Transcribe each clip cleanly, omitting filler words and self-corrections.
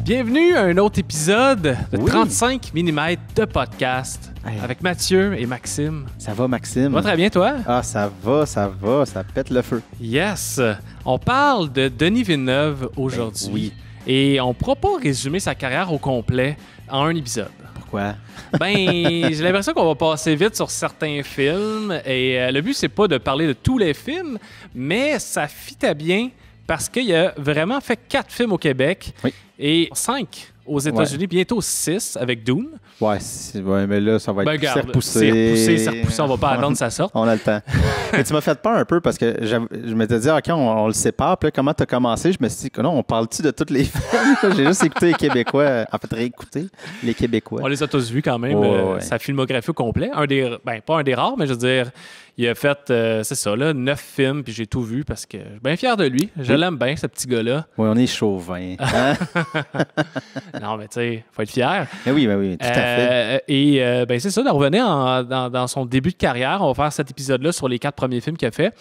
Bienvenue à un autre épisode de Oui. 35 mm de podcast avec Mathieu et Maxime. Ça va, Maxime? Ça va très bien, toi? Ah, ça pète le feu. Yes! On parle de Denis Villeneuve aujourd'hui. Oui. Et on ne pourra pas résumer sa carrière au complet en un épisode. Pourquoi? Ben, j'ai l'impression qu'on va passer vite sur certains films. Et le but, c'est pas de parler de tous les films, mais ça fitait bien parce qu'il a vraiment fait 4 films au Québec et 5 aux États-Unis, bientôt 6 avec Dune. Ouais, mais là, ça va être Regarde, repoussé. c'est repoussé, on va pas attendre ça sorte. On a le temps. Mais tu m'as fait peur un peu parce que je m'étais dit, OK, on le sépare. Puis là, comment tu as commencé? Je me suis dit, non, on parle-tu de tous les films? J'ai juste écouté les Québécois. En fait, réécouté les Québécois. On les a tous vus quand même. Sa filmographie au complet. Pas un des rares, mais je veux dire, il a fait, c'est ça, là, 9 films, puis j'ai tout vu parce que je suis bien fier de lui. Je l'aime bien, ce petit gars-là. Oui, on est chauvin. Hein? Non, mais tu sais, faut être fier. Mais oui, tout à fait. Et c'est ça, de revenir dans son début de carrière. On va faire cet épisode-là sur les 4 premiers films qu'il a fait.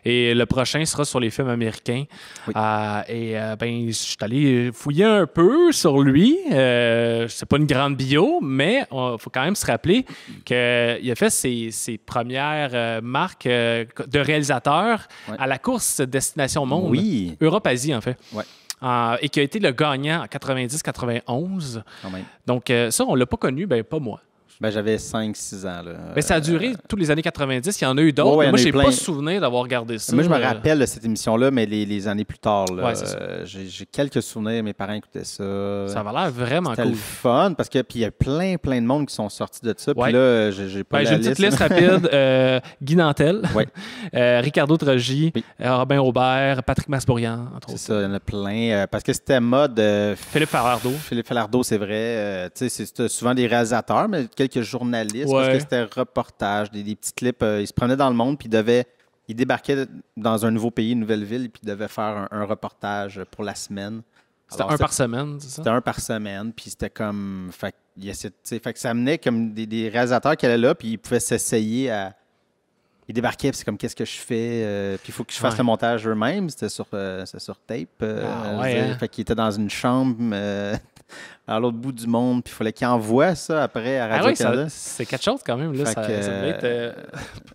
Et le prochain sera sur les films américains. Oui. Je suis allé fouiller un peu sur lui. C'est pas une grande bio, mais il faut quand même se rappeler qu'il a fait ses premières marques de réalisateur à la course Destination Monde. Oui. Europe-Asie, en fait. Ouais. Et qui a été le gagnant en 90-91. Quand même. Donc, ça, on l'a pas connu, pas moi. Ben, j'avais 5-6 ans. Là. Mais ça a duré tous les années 90. Il y en a eu d'autres. Ouais, moi, je j'ai pas souvenir d'avoir regardé ça. Moi, je me rappelle de cette émission-là, mais les années plus tard. Là, Ouais, c'est ça. J'ai quelques souvenirs. Mes parents écoutaient ça. Ça avait l'air vraiment C'était cool. le fun parce que puis il y a plein de monde qui sont sortis de ça. Ouais. Puis là, j'ai pas J'ai la une petite liste. liste rapide. Guy Nantel, Ricardo Trogi, Oui. Robin Aubert, Patrick Masbourian, entre C'est autres. ça, il y en a plein. Parce que c'était mode. Philippe Falardeau. Philippe Falardeau, c'est vrai. C'était souvent des réalisateurs, mais quelques journalistes. Ouais. Parce que c'était reportage, des petits clips. Ils se promenaient dans le monde, puis ils débarquaient dans un nouveau pays, une nouvelle ville, puis ils devaient faire un reportage pour la semaine. C'était Alors, un par semaine, c'est ça? C'était un par semaine, puis c'était comme... Fait que ça amenait comme des réalisateurs qui allaient là, puis ils pouvaient s'essayer à... Ils débarquaient, puis c'est comme, qu'est-ce que je fais? Puis il faut que je fasse le montage eux-mêmes. C'était sur tape. Fait qu'ils étaient dans une chambre à l'autre bout du monde, puis il fallait qu'ils envoient ça après à Radio-Canada. C'est quelque chose quand même. Là. Ça devait être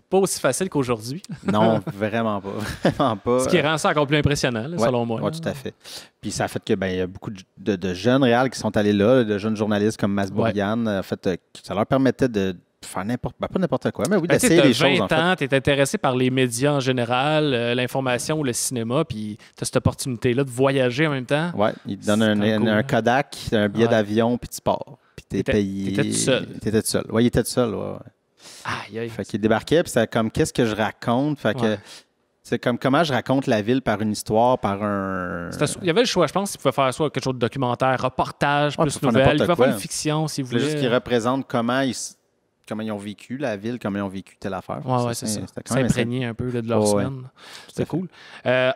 pas aussi facile qu'aujourd'hui. Non, vraiment pas. Vraiment pas. Ce qui rend ça encore plus impressionnant, là, selon moi. Oui, tout à fait. Puis ça a fait que il y a beaucoup de jeunes réals qui sont allés là, de jeunes journalistes comme Masbourian. En fait, ça leur permettait de faire pas n'importe quoi, mais oui, d'essayer des choses. 20 ans, tu es intéressé par les médias en général, l'information ou le cinéma, puis tu as cette opportunité-là de voyager en même temps. Oui, ils te donnent un Kodak, un billet d'avion, puis tu pars. Puis tu es payé. T'étais tout seul. T'étais tout seul. Oui, il était tout seul. Ouais. Aïe, aïe. Fait qu'il débarquait, puis c'était comme, qu'est-ce que je raconte? Fait que c'est comme comment je raconte la ville par une histoire, par un... Il y avait le choix, je pense, qu'il pouvait faire soit quelque chose de documentaire, reportage, plus nouvelle. Il pouvait faire une fiction, si vous voulez. Juste qu'il représente comment ils ont vécu la ville, comment ils ont vécu telle affaire. Oui, c'est ça. S'imprégner un peu de leur semaine. C'était cool.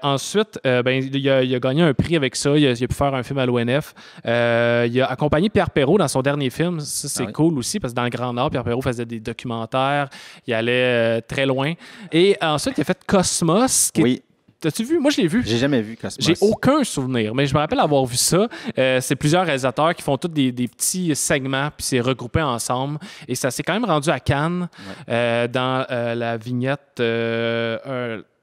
Ensuite, il a gagné un prix avec ça. Il a pu faire un film à l'ONF. Il a accompagné Pierre Perrault dans son dernier film. Ça, c'est cool aussi, parce que dans le Grand Nord, Pierre Perrault faisait des documentaires. Il allait très loin. Et ensuite, il a fait Cosmos, qui est... T'as-tu vu? Moi, je l'ai vu. J'ai jamais vu Cosmos. J'ai aucun souvenir, mais je me rappelle avoir vu ça. C'est plusieurs réalisateurs qui font tous des petits segments, puis c'est regroupé ensemble. Et ça s'est quand même rendu à Cannes, dans la vignette...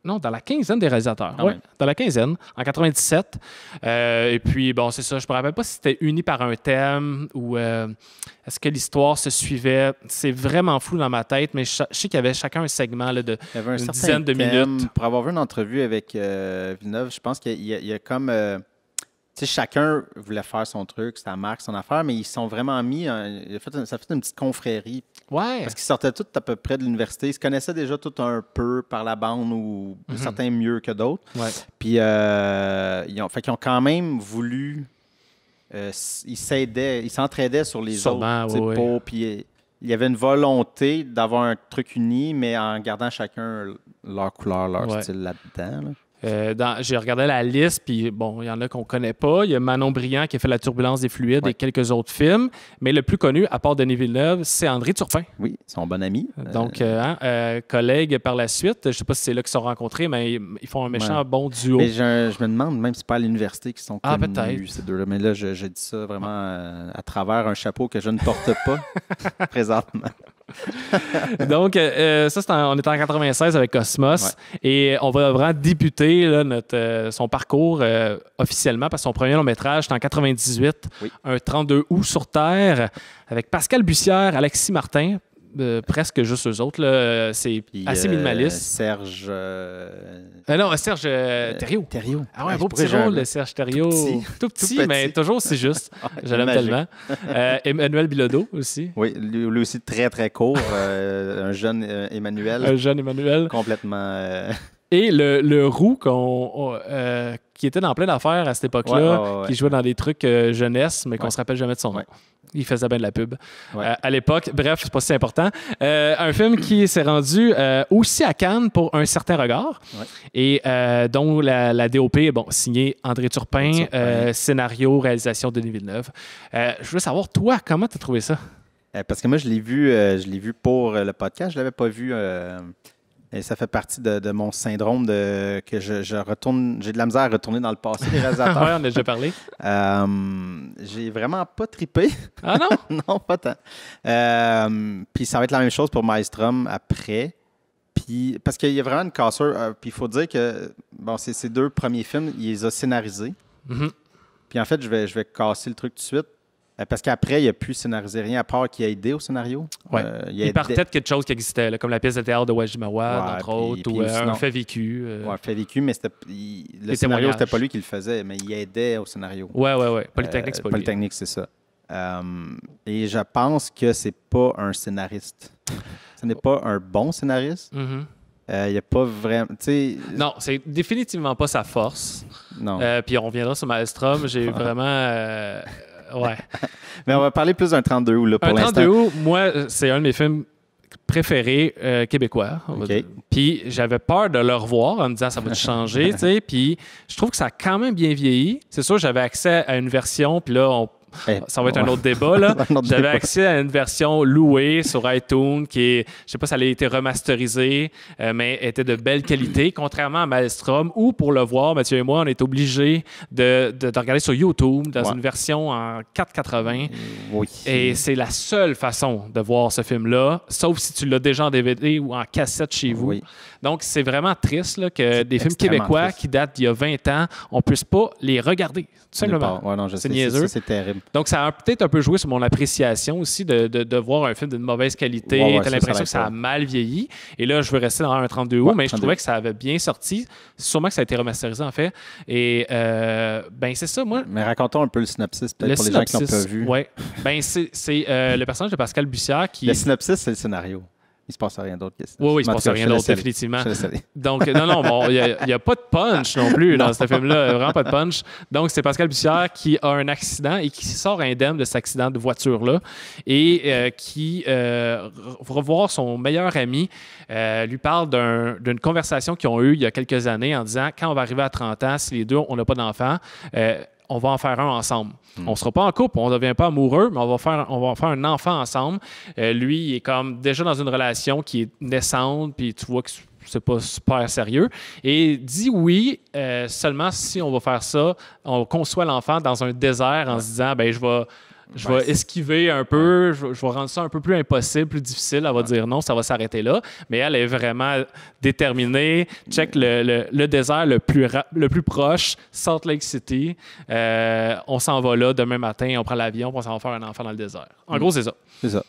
Non, dans la quinzaine des réalisateurs. Dans la quinzaine, en 97. Et puis, bon, c'est ça. Je me rappelle pas si c'était uni par un thème ou est-ce que l'histoire se suivait. C'est vraiment flou dans ma tête, mais je sais qu'il y avait chacun un segment là, de il y avait une dizaine de thème. minutes. Pour avoir vu une entrevue avec Villeneuve, je pense qu'il y a comme... tu sais, chacun voulait faire son truc, sa marque, son affaire, mais ils se sont vraiment mis... ça fait une petite confrérie. Ouais. Parce qu'ils sortaient tous à peu près de l'université. Ils se connaissaient déjà tout un peu par la bande ou certains mieux que d'autres. Ouais. Puis ils ont quand même voulu... ils s'entraidaient sur les autres. Puis il y avait une volonté d'avoir un truc uni, mais en gardant chacun leur couleur, leur style là-dedans. Là. J'ai regardé la liste, puis bon, il y en a qu'on connaît pas. Il y a Manon Brillant qui a fait La turbulence des fluides et quelques autres films. Mais le plus connu, à part Denis Villeneuve, c'est André Turpin. Oui, son bon ami. Donc, collègue par la suite. Je sais pas si c'est là qu'ils se sont rencontrés, mais ils font un méchant bon duo. Mais je me demande même si c'est pas à l'université qu'ils sont connus, peut-être. ces deux-là. Mais là, je dis ça vraiment à travers un chapeau que je ne porte pas présentement. Donc, ça, on est en 96 avec Cosmos et on va vraiment débuter là, son parcours officiellement parce que son premier long métrage, c'est en 98, un 32 août sur Terre avec Pascal Bussière, Alexis Martin. Presque juste eux autres. Là. C'est assez minimaliste. Serge... Serge Thériault. Thériault. Ah ouais, un beau petit rôle de Serge Thériault. Tout petit, mais toujours aussi juste. Je l'aime tellement. Emmanuel Bilodeau aussi. Oui, lui aussi très, très court. Un jeune Emmanuel. Un jeune Emmanuel. Complètement... Et le roux qui était dans plein d'affaires à cette époque-là, qui jouait dans des trucs jeunesse, mais qu'on se rappelle jamais de son nom. Il faisait bien de la pub à l'époque. Bref, c'est pas si important. Un film qui s'est rendu aussi à Cannes pour Un certain regard et dont la DOP est signée André Turpin, scénario, réalisation Denis Villeneuve. Je veux savoir, toi, comment tu as trouvé ça? Parce que moi, je l'ai vu pour le podcast. Je l'avais pas vu... Et ça fait partie de mon syndrome que je retourne. J'ai de la misère à retourner dans le passé des réalisateurs. Oui, on a déjà parlé. J'ai vraiment pas trippé. Ah non? Non, pas tant. Puis ça va être la même chose pour Maelstrom après. Puis, parce qu'il y a vraiment une cassure. Puis il faut dire que ces deux premiers films, il les a scénarisés. Mm-hmm. Puis en fait, je vais casser le truc tout de suite. Parce qu'après, il n'a plus scénarisé rien à part qu'il a aidé au scénario. Ouais. Il partait de quelque chose qui existait, là, comme la pièce de théâtre de Wajimawa, entre autres, ou un fait vécu. Un fait vécu, mais le scénario, c'était pas lui qui le faisait, mais il aidait au scénario. Oui. Polytechnique, c'est pas lui. Polytechnique, c'est ça. Et je pense que c'est pas un scénariste. Ce n'est pas un bon scénariste. Il n'y a pas vraiment... Non, c'est définitivement pas sa force. Non. Puis on reviendra sur Maelstrom. J'ai vraiment... Ouais. Mais on va parler plus d'un 32 août là, pour l'instant. 32 août, moi, c'est un de mes films préférés québécois. Puis j'avais peur de le revoir en me disant ça va changer. Puis je trouve que ça a quand même bien vieilli. C'est sûr, j'avais accès à une version, puis là, ça va être un autre débat. Là. J'avais accès à une version louée sur iTunes qui est, je sais pas si elle a été remasterisée, mais était de belle qualité, contrairement à Maelstrom, où pour le voir, Mathieu et moi, on est obligés de regarder sur YouTube dans une version en 480. Oui. Et c'est la seule façon de voir ce film-là, sauf si tu l'as déjà en DVD ou en cassette chez vous. Oui. Donc, c'est vraiment triste là, que des films québécois qui datent d'il y a 20 ans, on ne puisse pas les regarder, tout simplement. C'est niaiseux. C'est terrible. Donc, ça a peut-être un peu joué sur mon appréciation aussi de voir un film d'une mauvaise qualité. T'as l'impression que ça a mal vieilli. Et là, je veux rester dans un 32 août, mais je trouvais que ça avait bien sorti. Sûrement que ça a été remasterisé, en fait. Et, c'est ça, moi. Mais racontons un peu le synopsis, peut-être pour les gens qui l'ont pas vu. Oui. C'est le personnage de Pascal Bussière qui... Le synopsis, c'est le scénario. Il se passe rien d'autre. Oui, il se passe rien d'autre, définitivement. Donc, non, il n'y a pas de punch non plus dans ce film-là. Vraiment pas de punch. Donc, c'est Pascal Bussière qui a un accident et qui sort indemne de cet accident de voiture-là et qui revoir son meilleur ami, lui parle d'une conversation qu'ils ont eue il y a quelques années en disant quand on va arriver à 30 ans, si les deux, on n'a pas d'enfant, on va en faire un ensemble. On ne sera pas en couple, on ne devient pas amoureux, mais on va faire un enfant ensemble. Lui, il est comme déjà dans une relation qui est naissante, puis tu vois que c'est pas super sérieux. Et dit oui, seulement si on va faire ça, on conçoit l'enfant dans un désert en se disant, je vais esquiver un peu, je vais rendre ça un peu plus impossible, plus difficile. Elle va dire non, ça va s'arrêter là. Mais elle est vraiment déterminée. Check le désert le plus proche, Salt Lake City. On s'en va là demain matin, on prend l'avion, on s'en va faire un enfant dans le désert. En gros, c'est ça. C'est ça.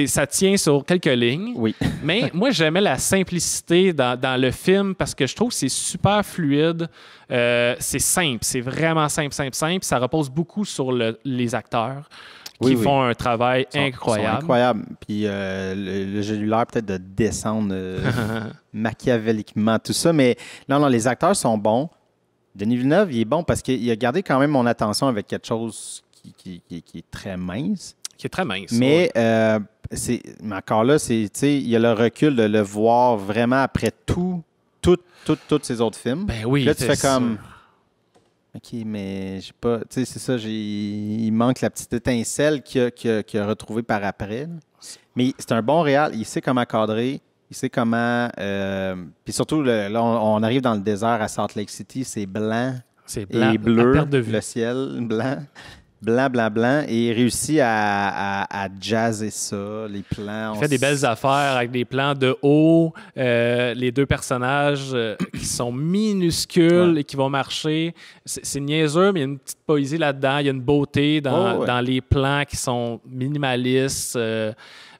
Ça tient sur quelques lignes. Oui. Mais moi, j'aimais la simplicité dans le film parce que je trouve que c'est super fluide. C'est simple. C'est vraiment simple. Ça repose beaucoup sur les acteurs qui font un travail incroyable. Sont incroyables. Puis j'ai eu l'air peut-être de descendre machiavéliquement tout ça. Mais non, les acteurs sont bons. Denis Villeneuve, il est bon parce qu'il a gardé quand même mon attention avec quelque chose qui est très mince. Qui est très mince. Mais, mais encore là, il y a le recul de le voir vraiment après tout tous ses autres films. Ben oui. Puis là, tu fais ça. comme... OK, mais j'ai pas... Tu sais, c'est ça, il manque la petite étincelle qu'il a retrouvée par après. Là. Mais c'est un bon réal. Il sait comment cadrer. Il sait comment... puis surtout, là, on arrive dans le désert à Salt Lake City. C'est blanc, C'est blanc, et bleu. à perte de vue. Le ciel, blanc. Blanc. Et il réussit à jazzer ça, les plans. Il fait des belles affaires avec des plans de haut, les deux personnages qui sont minuscules et qui vont marcher. C'est niaiseux, mais il y a une petite poésie là-dedans. Il y a une beauté dans les plans qui sont minimalistes.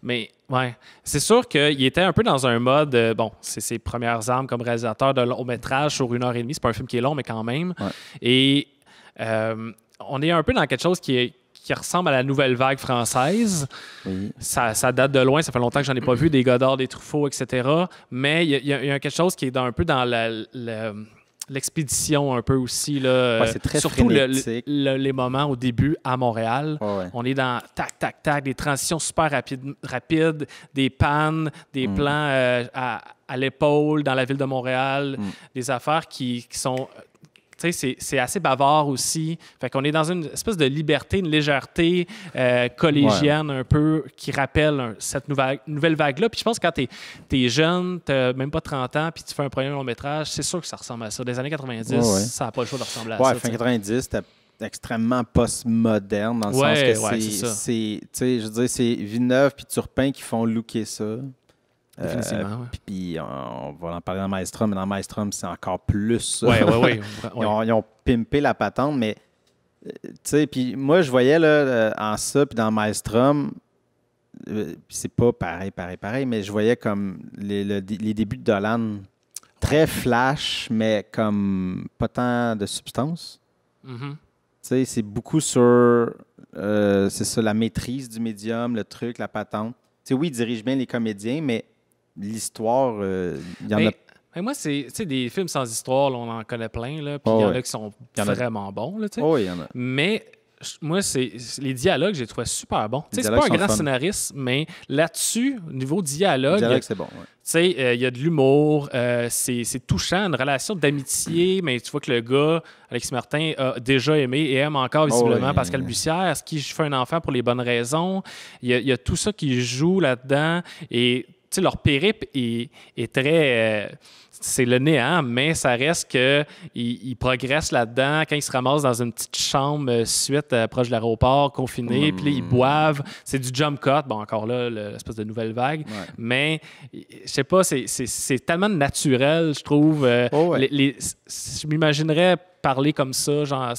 Mais ouais, c'est sûr qu'il était un peu dans un mode... bon, c'est ses premières armes comme réalisateur de long-métrage sur 1h30. C'est pas un film qui est long, mais quand même. Ouais. Et... on est un peu dans quelque chose qui ressemble à la nouvelle vague française. Oui. Ça date de loin, ça fait longtemps que j'en ai pas vu, des Godard, des Truffaut, etc. Mais il y a quelque chose qui est un peu dans l'expédition un peu aussi. Là, c'est très surtout frénétique. les moments au début à Montréal. Ouais. On est dans tac, des transitions super rapides, des pannes, des plans à l'épaule dans la ville de Montréal, des affaires qui sont... C'est assez bavard aussi. Fait qu'on est dans une espèce de liberté, une légèreté collégienne un peu qui rappelle cette nouvelle vague-là. Puis je pense que quand t'es jeune, t'as même pas 30 ans, puis tu fais un premier long-métrage, c'est sûr que ça ressemble à ça. Des années 90, ça n'a pas le choix de ressembler à ça. Fin 90, c'était extrêmement postmoderne dans le sens que c'est je veux dire, c'est Villeneuve puis Turpin qui font looker ça. Définitivement, Puis on va en parler dans Maelstrom, mais dans Maelstrom, c'est encore plus ça. Oui. Ils ont pimpé la patente, mais tu sais, puis moi, je voyais là, en ça, puis dans Maelstrom, c'est pas pareil, mais je voyais comme les débuts de Dolan très flash, mais comme pas tant de substance. Mm-hmm. Tu sais, c'est beaucoup sur, c'est ça, la maîtrise du médium, le truc, la patente. Tu sais, oui, il dirige bien les comédiens, mais l'histoire, il y en a... Mais moi, c'est des films sans histoire, là, on en connaît plein, là, puis il y en a qui sont vraiment bons. Là, il y en a. Mais moi, c'est les dialogues, j'ai trouvé super bons. C'est pas un grand scénariste, mais là-dessus, au niveau dialogue, c'est bon. Il y a de l'humour, c'est touchant, une relation d'amitié, mais tu vois que le gars, Alexis Martin, a déjà aimé et aime encore visiblement Pascal Bussière, ce qui fait un enfant pour les bonnes raisons. Il y a tout ça qui joue là-dedans et leur périple est très... c'est le néant, mais ça reste qu'ils progressent là-dedans. Quand ils se ramassent dans une petite chambre suite proche de l'aéroport, confinés, puis là, ils boivent. C'est du jump cut. Bon, encore là, l'espèce de nouvelle vague. Ouais. Mais, je sais pas, c'est tellement naturel, je trouve. Je m'imaginerais parler comme ça, genre...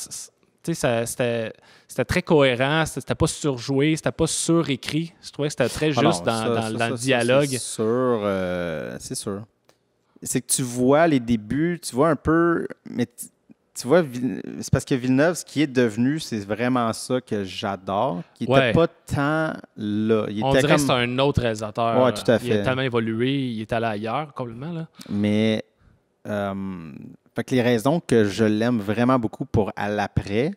C'était très cohérent, c'était pas surjoué, c'était pas surécrit. Je trouvais que c'était très juste dans le dialogue. C'est sûr. C'est que tu vois les débuts, tu vois un peu... Mais tu vois, c'est parce que Villeneuve, ce qui est devenu, c'est vraiment ça que j'adore. Qui n'était pas tant là. On dirait que c'est un autre réalisateur. Oui, tout à fait. Il a tellement évolué, il est allé ailleurs complètement. Là. Mais... fait que les raisons que je l'aime vraiment beaucoup pour à l'après,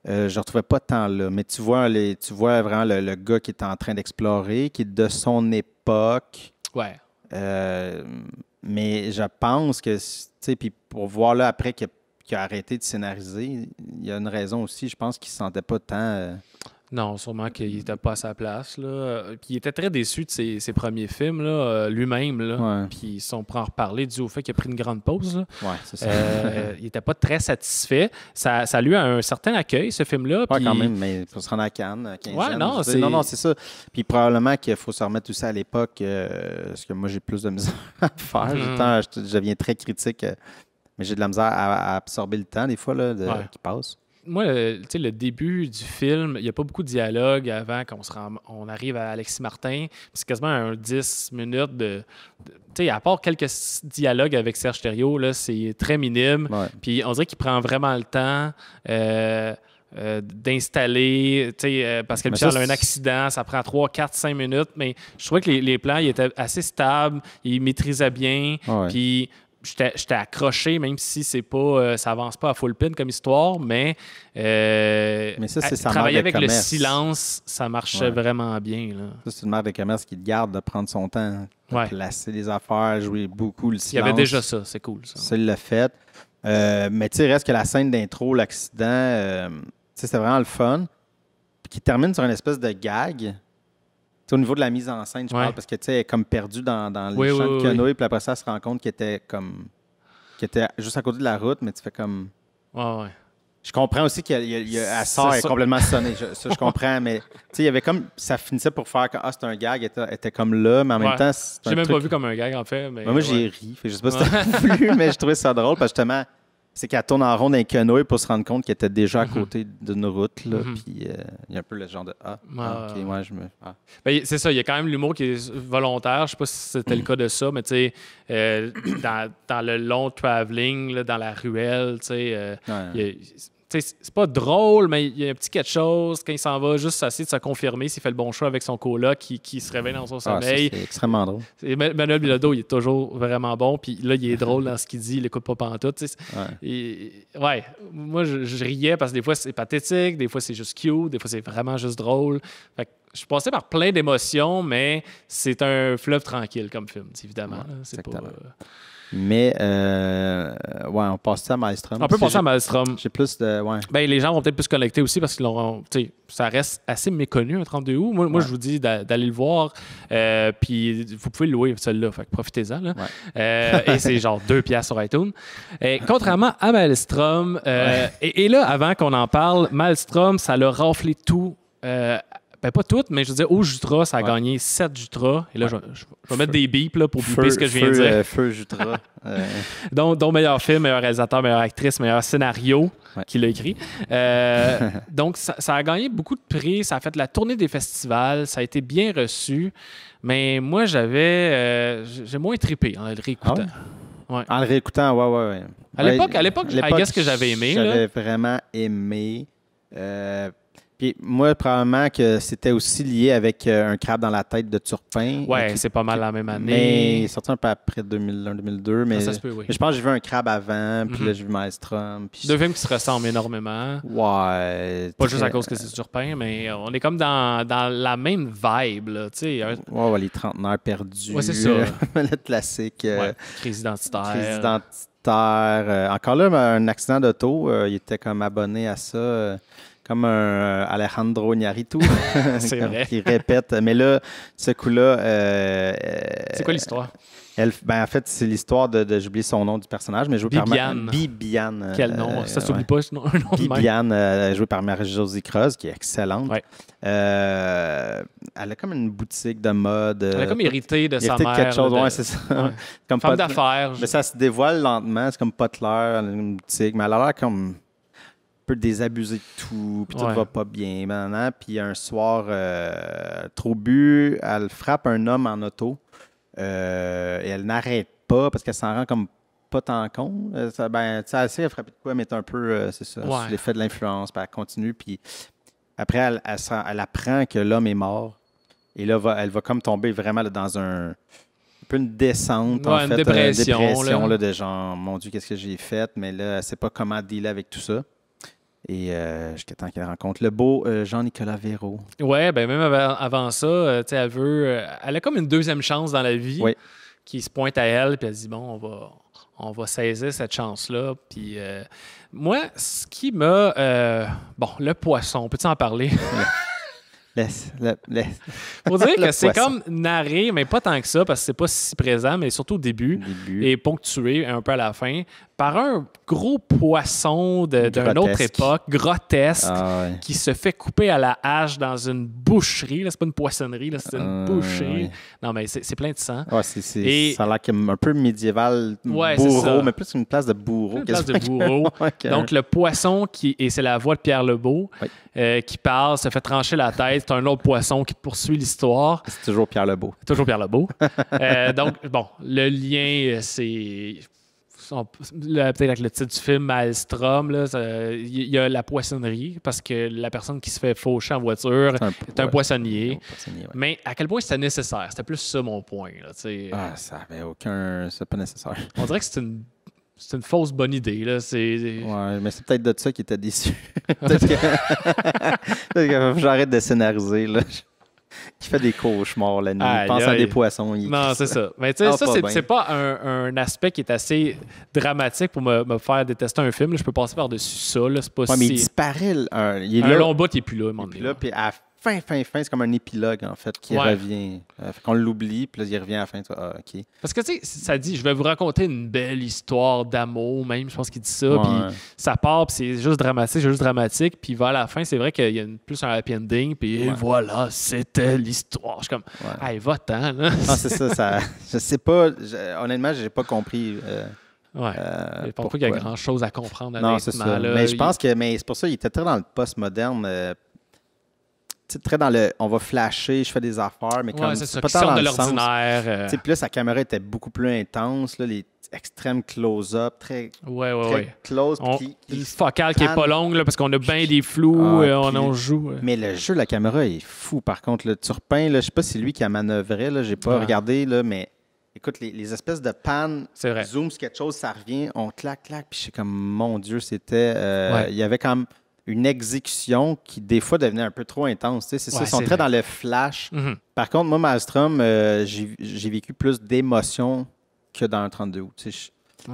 je ne retrouvais pas tant là. Mais tu vois vraiment le gars qui est en train d'explorer, qui est de son époque. Ouais. Mais je pense que, tu sais, puis pour voir là après qu'il a arrêté de scénariser, il y a une raison aussi. Je pense qu'il ne se sentait pas tant... Non, sûrement qu'il n'était pas à sa place. Là. Puis il était très déçu de ses premiers films, là, lui-même. Là. Ouais. Puis si on prend en reparler dû au fait qu'il a pris une grande pause. Là. Ouais, c'est ça. Il n'était pas très satisfait. Ça a eu un certain accueuil, ce film-là. Oui, puis... quand même, mais il faut se rendre à Cannes, à 15 ouais, ans. Non, c'est ça. Puis probablement qu'il faut se remettre aussi à l'époque, parce que moi, j'ai plus de misère à faire. Je deviens très critique, mais j'ai de la misère à absorber le temps, des fois, là, qui passe. Moi, le début du film, il n'y a pas beaucoup de dialogue avant qu'on arrive à Alexis Martin. C'est quasiment un 10 minutes de à part quelques dialogues avec Serge Thériault, là, c'est très minime. Ouais. Puis on dirait qu'il prend vraiment le temps d'installer, parce que Michel a un accident, ça prend 3, 4, 5 minutes. Mais je trouvais que les plans ils étaient assez stables, ils maîtrisaient bien. Ouais. Puis j'étais accroché, même si c'est pas, ça avance pas à full pin comme histoire, mais ça, c'est sa travailler marque de avec le commerce. silence, ça marchait vraiment bien. Là. Ça, c'est une marque de commerce qui te garde de prendre son temps, de Ouais. placer les affaires, jouer beaucoup le Il y silence. avait déjà ça, c'est cool. Ça, il l'a fait. Mais tu sais, reste que la scène d'intro, l'accident, tu sais, c'était vraiment le fun. Puis qui termine sur une espèce de gag. T'sais, au niveau de la mise en scène, je parle, parce que tu sais, elle est comme perdue dans les champs de canoë, puis après ça, elle se rend compte qu'elle était juste à côté de la route, mais tu fais comme. Ouais. Je comprends aussi qu'elle sort, elle est complètement sonnée. Ça, je comprends, mais tu sais, il y avait comme. Ça finissait pour faire que c'est un gag, elle était comme là, mais en même temps. Je l'ai même pas vu comme un gag, en fait. Mais moi, j'ai ri. Je sais pas si t'as voulu, mais je trouvais ça drôle, parce que justement, c'est qu'elle tourne en rond d'un canoë pour se rendre compte qu'elle était déjà à côté d'une route, là. Puis il y a un peu le genre de Ben, c'est ça, il y a quand même l'humour qui est volontaire. Je sais pas si c'était le cas de ça, mais tu sais, dans le long travelling, là, dans la ruelle, tu sais, c'est pas drôle, mais il y a un petit quelque chose quand il s'en va juste essayer de se confirmer s'il fait le bon choix avec son coloc qui se réveille dans son sommeil. C'est extrêmement drôle. Manuel Bilodeau, il est toujours vraiment bon. Puis là, il est drôle dans ce qu'il dit. Il l'écoute pas pantoute. Moi, je riais parce que des fois, c'est pathétique. Des fois, c'est juste cute. Des fois, c'est vraiment juste drôle. Fait que je suis passé par plein d'émotions, mais c'est un fleuve tranquille comme film, évidemment. Ouais, c'est pas... Mais, on passe à Maelstrom. On peut passer à Maelstrom. J'ai plus de. Ouais. Ben, les gens vont peut-être plus se connecter aussi parce qu'ils l'auront. Ça reste assez méconnu, un 32 août. Moi, je vous dis d'aller le voir. Puis, vous pouvez le louer, celui-là. Fait que profitez-en. Là. Et c'est genre 2$ sur iTunes. Contrairement à Maelstrom, et là, avant qu'on en parle, Maelstrom, ça l'a raflé tout. Ben, pas toutes, mais je veux dire, au Jutra, ça a gagné 7 Jutra. Et là, je vais mettre des bips là, pour biper ce que je viens de dire. Feu Jutra. Donc, meilleur film, meilleur réalisateur, meilleure actrice, meilleur scénario qu'il a écrit. Donc, ça a gagné beaucoup de prix. Ça a fait la tournée des festivals. Ça a été bien reçu. Mais moi, j'ai moins trippé en le réécoutant. En le réécoutant, ouais. À l'époque, I guess que j'avais aimé. J'avais vraiment aimé. Puis moi, probablement que c'était aussi lié avec un crabe dans la tête de Turpin. Ouais, c'est pas mal la même année. Mais il est sorti un peu après 2001-2002. Mais ça se peut, oui. Mais je pense que j'ai vu un crabe avant, puis là, j'ai vu Maelstrom. Deux films qui se ressemblent énormément. Ouais. Pas juste à cause que c'est Turpin, mais on est comme dans la même vibe, là, tu sais. Ouais, les trentenaires perdus. Ouais, c'est ça. Le classique. Crise identitaire. Crise identitaire. Encore là, un accident d'auto, il était comme abonné à ça. Comme un Alejandro Iñárritu. C'est vrai. Qui répète. Mais là, ce coup-là. C'est quoi l'histoire? En fait, c'est l'histoire de j'oublie son nom du personnage, mais joué Bibiane. par Bibiane. Quel nom? Ça s'oublie pas, ce nom. Bibiane, jouée par Marie-Josée Croze, qui est excellente. Ouais. Elle a comme une boutique de mode. Elle a comme hérité de sa mère. Quelque chose, c'est ça. Ouais. Comme femme d'affaires. Mais ça se dévoile lentement. C'est comme Potler, elle a une boutique. Mais elle a l'air comme peu désabusé de tout, puis tout va pas bien. Maintenant. Puis un soir, trop bu, elle frappe un homme en auto et elle n'arrête pas parce qu'elle s'en rend comme pas tant compte. Elle essaie de frapper de quoi, mais c'est un peu, c'est ça, sous l'effet de l'influence, puis elle continue. Puis après, elle apprend que l'homme est mort. Et là, elle va comme tomber vraiment là, dans un peu une descente, en fait. Une dépression là, de genre, mon Dieu, qu'est-ce que j'ai fait? Mais là, elle ne sait pas comment dealer avec tout ça. Et jusqu'à temps qu'elle rencontre le beau Jean-Nicolas Véraud. Oui, ben même avant ça, elle a comme une deuxième chance dans la vie qui se pointe à elle, puis elle dit, bon, on va saisir cette chance-là. Puis moi, ce qui m'a... le poisson, peux-tu en parler? Faut dire que c'est comme narré, mais pas tant que ça, parce que c'est pas si présent, mais surtout au début. Et ponctué un peu à la fin, par un gros poisson d'une autre époque, grotesque, qui se fait couper à la hache dans une boucherie. Là, c'est pas une poissonnerie, là, c'est une boucherie. Oui. Non, mais c'est plein de sang. Ouais, ça a l'air comme un peu médiéval, bourreau, mais plus une place de bourreau. Une place de bourreau. Donc, le poisson, et c'est la voix de Pierre Lebeau, qui parle, se fait trancher la tête. C'est un autre poisson qui poursuit l'histoire. C'est toujours Pierre Lebeau. Toujours Pierre Lebeau. Donc, bon, le lien, c'est peut-être avec le titre du film, Maelstrom, il y a la poissonnerie, parce que la personne qui se fait faucher en voiture est un poissonnier. Ouais. Mais à quel point c'était nécessaire? C'était plus ça mon point. Là, ça avait aucun... C'est pas nécessaire. On dirait que c'est une fausse bonne idée. Là. Ouais, mais c'est peut-être de ça qu'il était déçu. Peut-être que j'arrête de scénariser, là. Qui fait des cauchemars la nuit. Il pense à des poissons. Non, c'est ça. Mais tu sais, ça, c'est pas un aspect qui est assez dramatique pour me faire détester un film. Là. Je peux passer par-dessus ça. Là. C'est pas mais il disparaît. Il est là. Long bout, il est plus là. Puis à la fin, c'est comme un épilogue, en fait, qui revient. Fait qu'on l'oublie, puis là, il revient à la fin. OK. Parce que, tu sais, ça dit, je vais vous raconter une belle histoire d'amour, même, je pense qu'il dit ça. Puis ça part, puis c'est juste dramatique. Puis vers la fin, c'est vrai qu'il y a plus un happy ending. Puis voilà, c'était l'histoire. Je suis comme, hey, va-t'en, là. Non, c'est ça. Je sais pas. Honnêtement, j'ai pas compris. Je pense pas qu'il y a grand-chose à comprendre. Non, c'est ça. Là, mais je pense que c'est pour ça qu'il était très dans le post-moderne. Très dans le on va flasher, je fais des affaires, mais comme c'est pas tant dans de l'ordinaire. Puis là, sa caméra était beaucoup plus intense, là, les extrêmes close-up, très close. Une focale qui est pas longue, là, parce qu'on a bien des flous, on joue. Mais le jeu de la caméra est fou, par contre. Là, Turpin, je sais pas si c'est lui qui a manœuvré, là, j'ai pas regardé, là, mais écoute, les espèces de pannes, zoom sur quelque chose, ça revient, on claque, puis je sais comme, mon Dieu, c'était... Il y avait quand même une exécution qui, des fois, devenait un peu trop intense. C'est ça, ils sont très dans le flash. Mm-hmm. Par contre, moi, Maelstrom, j'ai vécu plus d'émotions que dans un 32 août.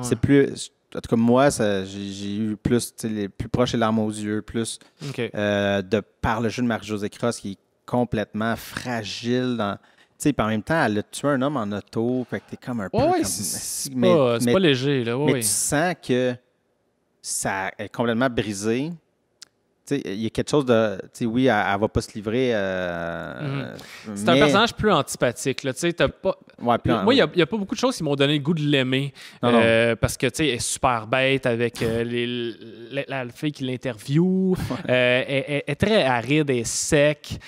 C'est plus... En tout cas, moi, j'ai eu plus... Les plus proches et larmes aux yeux, plus par le jeu de Marie-Josée Cross qui est complètement fragile dans... Puis en même temps, elle a tué un homme en auto. Fait que t'es comme un peu... c'est pas léger. Là, mais tu sens que ça est complètement brisé. Il y a quelque chose de... Oui, elle ne va pas se livrer. C'est un personnage plus antipathique. Là, pas... Moi, il n'y a pas beaucoup de choses qui m'ont donné le goût de l'aimer. Parce que elle est super bête avec la fille qui l'interviewe. Elle est très aride et sec.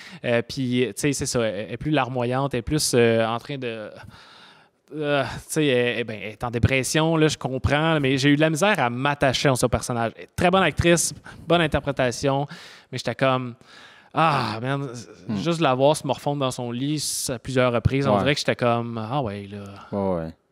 Puis, c'est ça. Elle est plus larmoyante. Elle est plus en train de... elle est en dépression, là, je comprends, mais j'ai eu de la misère à m'attacher à ce personnage. Très bonne actrice, bonne interprétation, mais j'étais comme... juste de la voir se morfondre dans son lit à plusieurs reprises, on dirait que j'étais comme...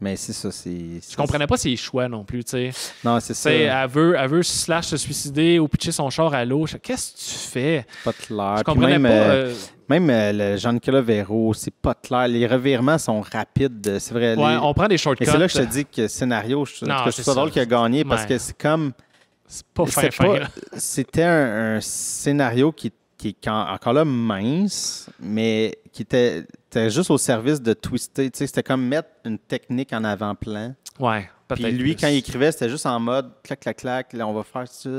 Mais c'est ça, Je comprenais pas ses choix non plus, tu sais. Non, c'est ça. Elle veut slash se suicider ou pitcher son char à l'eau. Qu'est-ce que tu fais? Pas clair. Je comprenais pas... Même le Jean-Nicolas Véro, c'est pas clair. Les revirements sont rapides. C'est vrai. On prend des shortcuts. Et c'est là que je te dis que scénario, je trouve ça drôle qu'il a gagné parce que c'est comme... C'est pas fin. C'était un scénario qui est encore là mince, mais qui était juste au service de twister. C'était comme mettre une technique en avant-plan. Ouais, peut-être. Puis lui, quand il écrivait, c'était juste en mode clac, clac, clac, là, on va faire ça.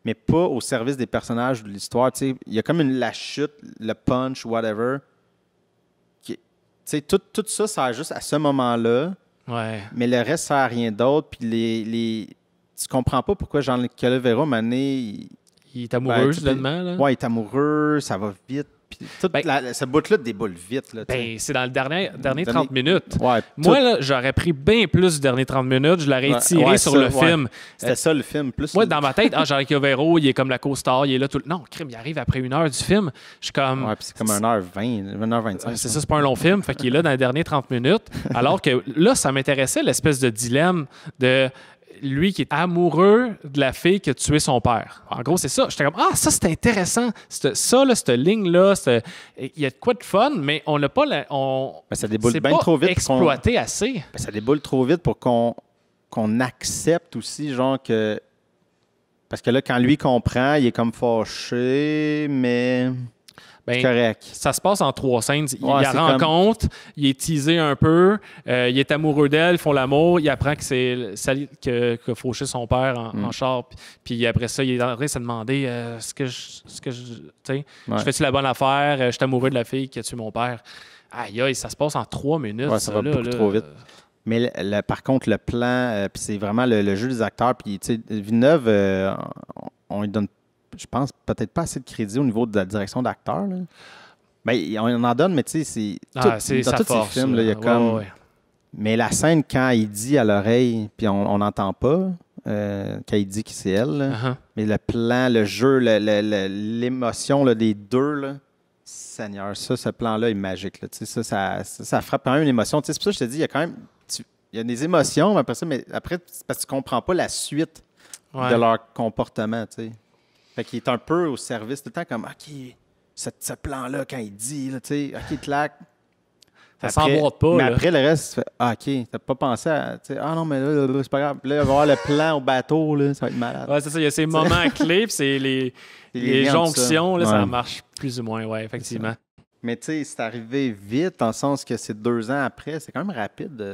Mais pas au service des personnages ou de l'histoire. Il y a comme la chute, le punch, whatever. Tout ça sert juste à ce moment-là. Ouais. Mais le reste sert à rien d'autre. Puis tu comprends pas pourquoi Jean-Nicolas Véro, à un moment donné, il est amoureux, soudainement. Là. Ouais, il est amoureux, ça va vite. Puis ce bout-là déboule vite. Là, c'est dans le dernier 30 minutes. Ouais, moi, là, j'aurais pris bien plus du dernier 30 minutes. Je l'aurais étiré sur le film. C'était ça, le film. Moi, dans ma tête, Jean-Luc Véro, il est comme la co-star, il est là tout le... Non, crime, il arrive après 1 heure du film. Je suis comme... Ouais, puis c'est comme 1h20, 1h25. C'est ça, c'est pas un long film. Fait qu'il est là dans les derniers 30 minutes. Alors que là, ça m'intéressait, l'espèce de dilemme de... lui qui est amoureux de la fille qui a tué son père. En gros, c'est ça. J'étais comme, ça, c'est intéressant. Cette ligne-là, il y a de quoi de fun, mais on n'a pas... ça déboule bien trop vite. Exploité assez. Ça déboule trop vite pour qu'on accepte aussi, genre que... Parce que là, quand lui comprend, il est comme fâché, mais... correct. Ça se passe en 3 scènes. Il la rencontre, il est teasé un peu, il est amoureux d'elle, ils font l'amour, il apprend que c'est Sally qui a fauché son père en char, puis après ça, il est en train de se demander je fais-tu la bonne affaire, je suis amoureux de la fille qui a tué mon père. Aïe, ça se passe en 3 minutes. Ouais, ça va beaucoup trop vite. Mais par contre, le plan, puis c'est vraiment le jeu des acteurs, puis Villeneuve, on lui donne, je pense, peut-être pas assez de crédit au niveau de la direction d'acteur. On en donne, mais tu sais, c'est dans tous ces films, il y a comme Mais la scène, quand il dit à l'oreille, puis on n'entend pas, quand il dit que c'est elle, là, mais le plan, le jeu, l'émotion là, des deux, là, Seigneur, ce plan-là est magique. Là, ça frappe quand même une émotion. C'est pour ça que je te dis, il y a quand même il y a des émotions, mais après c'est parce que tu ne comprends pas la suite de leur comportement. T'sais. Fait qu'il est un peu au service tout le temps comme OK, ce plan-là, quand il dit, là, OK, clac. Ça s'emboîte pas. Mais là. après, le reste, tu fais OK, t'as pas pensé à. Ah non, mais là, c'est pas grave. Là, il va y avoir le plan au bateau, là, ça va être malade. Ouais, c'est ça. Il y a ces moments clés, puis c'est les jonctions, là, ça marche plus ou moins, ouais, effectivement. Mais tu sais, c'est arrivé vite, dans le sens que c'est 2 ans après. C'est quand même rapide